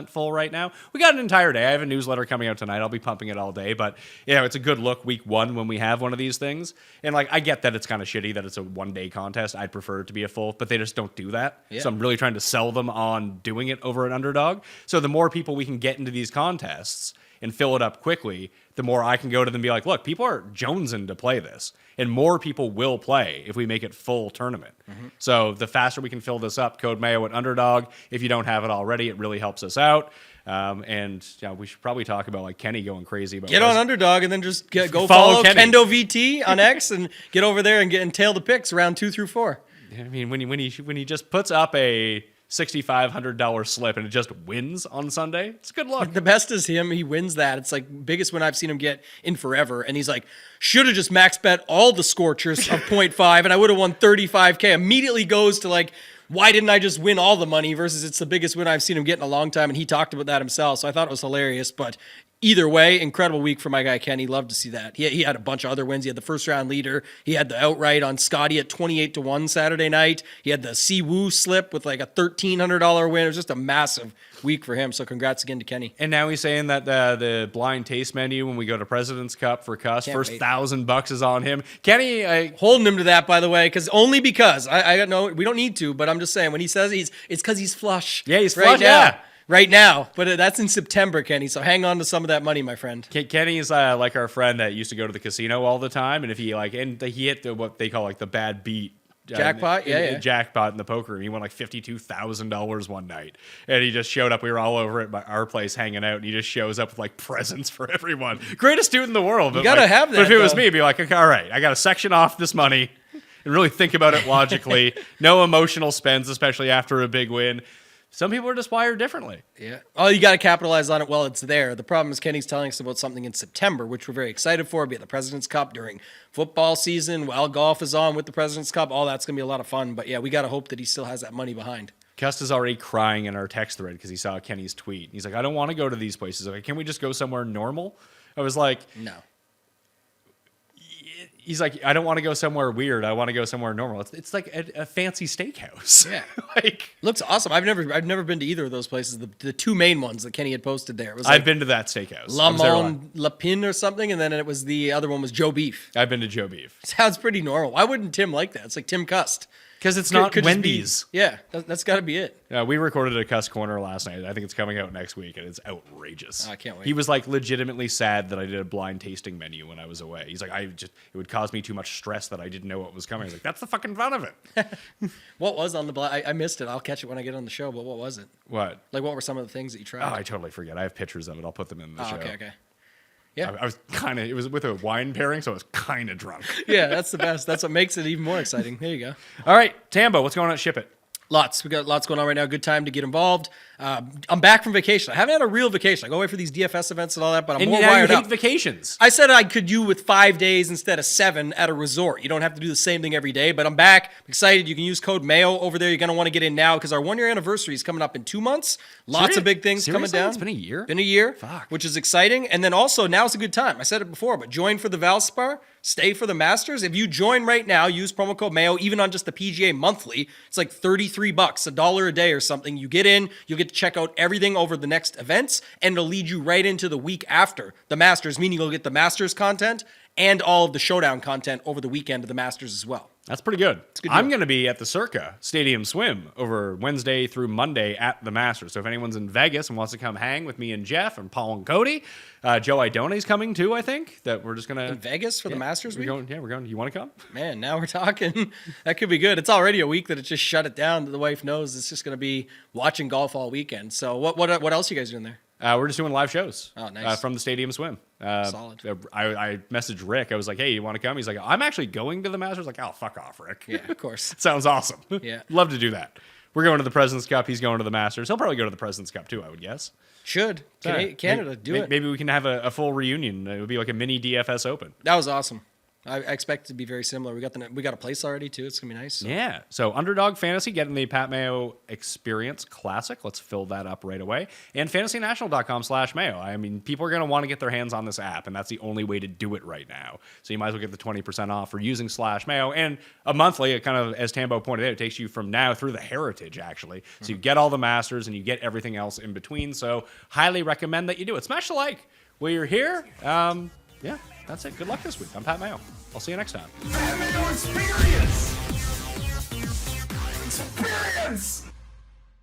full right now. We got an entire day. I have a newsletter coming out tonight. I'll be pumping it all day. But, it's a good look week 1 when we have one of these things. And, I get that it's kind of shitty that it's a one-day contest. I'd prefer it to be a full, but they just don't do that. Yeah. So I'm really trying to sell them on doing it over at Underdog. So the more people we can get into these contests and fill it up quickly, the more I can go to them and be like, look, people are jonesing to play this. And more people will play if we make it full tournament. Mm-hmm. So the faster we can fill this up, code Mayo at Underdog. If you don't have it already, it really helps us out. And we should probably talk about Kenny going crazy about get on Underdog and then just go follow follow Kenny. Kendo VT on X and get over there and tail the picks round 2 through 4. I mean, when he just puts up a $6,500 slip and it just wins on Sunday, it's a good look. The best is him. He wins that. It's biggest win I've seen him get in forever. And he's like, should have just max bet all the Scorchers of 0.5 and I would have won 35K. Immediately goes to why didn't I just win all the money versus it's the biggest win I've seen him get in a long time. And he talked about that himself. So I thought it was hilarious. But either way, incredible week for my guy Kenny. Love to see that. He had a bunch of other wins. He had the first round leader. He had the outright on Scotty at 28-1 Saturday night. He had the Siwoo slip with a $1,300 win. It was just a massive week for him. So congrats again to Kenny. And now he's saying that the blind taste menu when we go to President's Cup for Cuss, first $1,000 is on him. Kenny, holding him to that, by the way, because I got no. We don't need to, but I'm just saying when he says it's because he's flush. Yeah, he's right flush. Now. Yeah. Right now, but that's in September, Kenny. So hang on to some of that money, my friend. Kenny's like our friend that used to go to the casino all the time, and if he he hit what they call the bad beat jackpot, jackpot in the poker room. He won $52,000 one night, and he just showed up. We were all over at our place hanging out, and he just shows up with presents for everyone. Greatest dude in the world. You gotta have that. But if it was me, I'd be like, okay, all right, I got to section off this money and really think about it logically. No emotional spends, especially after a big win. Some people are just wired differently. Yeah. Oh, you got to capitalize on it while it's there. The problem is Kenny's telling us about something in September, which we're very excited for, be at the President's Cup during football season, while golf is on with the President's Cup. All that's going to be a lot of fun. But, yeah, we got to hope that he still has that money behind. Cust is already crying in our text thread because he saw Kenny's tweet. He's like, I don't want to go to these places. Can we just go somewhere normal? I was like, no. He's like, I don't want to go somewhere weird. I want to go somewhere normal. It's like a fancy steakhouse. Yeah, looks awesome. I've never been to either of those places. The 2 main ones that Kenny had posted there. It was I've been to that steakhouse. La Pin or something, and then it was the other one was Joe Beef. I've been to Joe Beef. Sounds pretty normal. Why wouldn't Tim like that? It's like Tim Cust. Because it's not Wendy's. Yeah, that's got to be it. We recorded a Cuss Corner last night. I think it's coming out next week, and it's outrageous. I can't wait. He was legitimately sad that I did a blind tasting menu when I was away. He's like, it would cause me too much stress that I didn't know what was coming. I was like, that's the fucking fun of it. What was on the blind? I missed it. I'll catch it when I get on the show, but what was it? What? What were some of the things that you tried? Oh, I totally forget. I have pictures of it. I'll put them in the show. Okay. Yeah. I was it was with a wine pairing, so I was kind of drunk. Yeah, that's the best. That's what makes it even more exciting. There you go. All right, Tambo, what's going on at Ship It? Lots. We got lots going on right now. Good time to get involved. I'm back from vacation. I haven't had a real vacation. I go away for these DFS events and all that, but I'm more wired up. Vacations. I said I could do with 5 days instead of 7 at a resort. You don't have to do the same thing every day, but I'm back. I'm excited. You can use code Mayo over there. You're going to want to get in now because our 1-year anniversary is coming up in 2 months. Lots of big things coming down. It's been a year? Been a year. Fuck. Which is exciting. And then also, now's a good time. I said it before, but join for the Valspar. Stay for the Masters. If you join right now, use promo code Mayo, even on just the PGA monthly, it's like $33, $1 a day or something. You get in, you'll get to check out everything over the next events, and it'll lead you right into the week after the Masters, meaning you'll get the Masters content and all of the Showdown content over the weekend of the Masters as well. That's pretty good. Good I'm going to be at the Circa Stadium Swim over Wednesday through Monday at the Masters. So if anyone's in Vegas and wants to come hang with me and Jeff and Paul and Cody, Joe Idone's coming too, I think. That we're just going to... In Vegas for the Masters week? We're going. You want to come? Man, now we're talking. That could be good. It's already a week that it just shut it down. The wife knows it's just going to be watching golf all weekend. So what else are you guys doing there? We're just doing live shows. Oh, nice. From the Stadium Swim. Solid. I messaged Rick. I was like, hey, you want to come? He's like, I'm actually going to the Masters. Like, oh, fuck off, Rick. Yeah, of course. Sounds awesome. Yeah. Love to do that. We're going to the President's Cup. He's going to the Masters. He'll probably go to the President's Cup too, I would guess. Should. Canada, do it. Maybe we can have a full reunion. It would be like a mini DFS Open. That was awesome. I expect it to be very similar. We got a place already too. It's gonna be nice. So. Yeah. So Underdog Fantasy getting the Pat Mayo Experience Classic. Let's fill that up right away. And fantasynational.com/Mayo. I mean, people are gonna want to get their hands on this app, and that's the only way to do it right now. So you might as well get the 20% off for using /Mayo. And a monthly, it kind of, as Tambo pointed out, it takes you from now through the Heritage actually. So you get all the Masters and you get everything else in between. So highly recommend that you do it. Smash the like while you're here. Yeah. That's it. Good luck this week. I'm Pat Mayo. I'll see you next time. Pat Mayo Experience! Experience!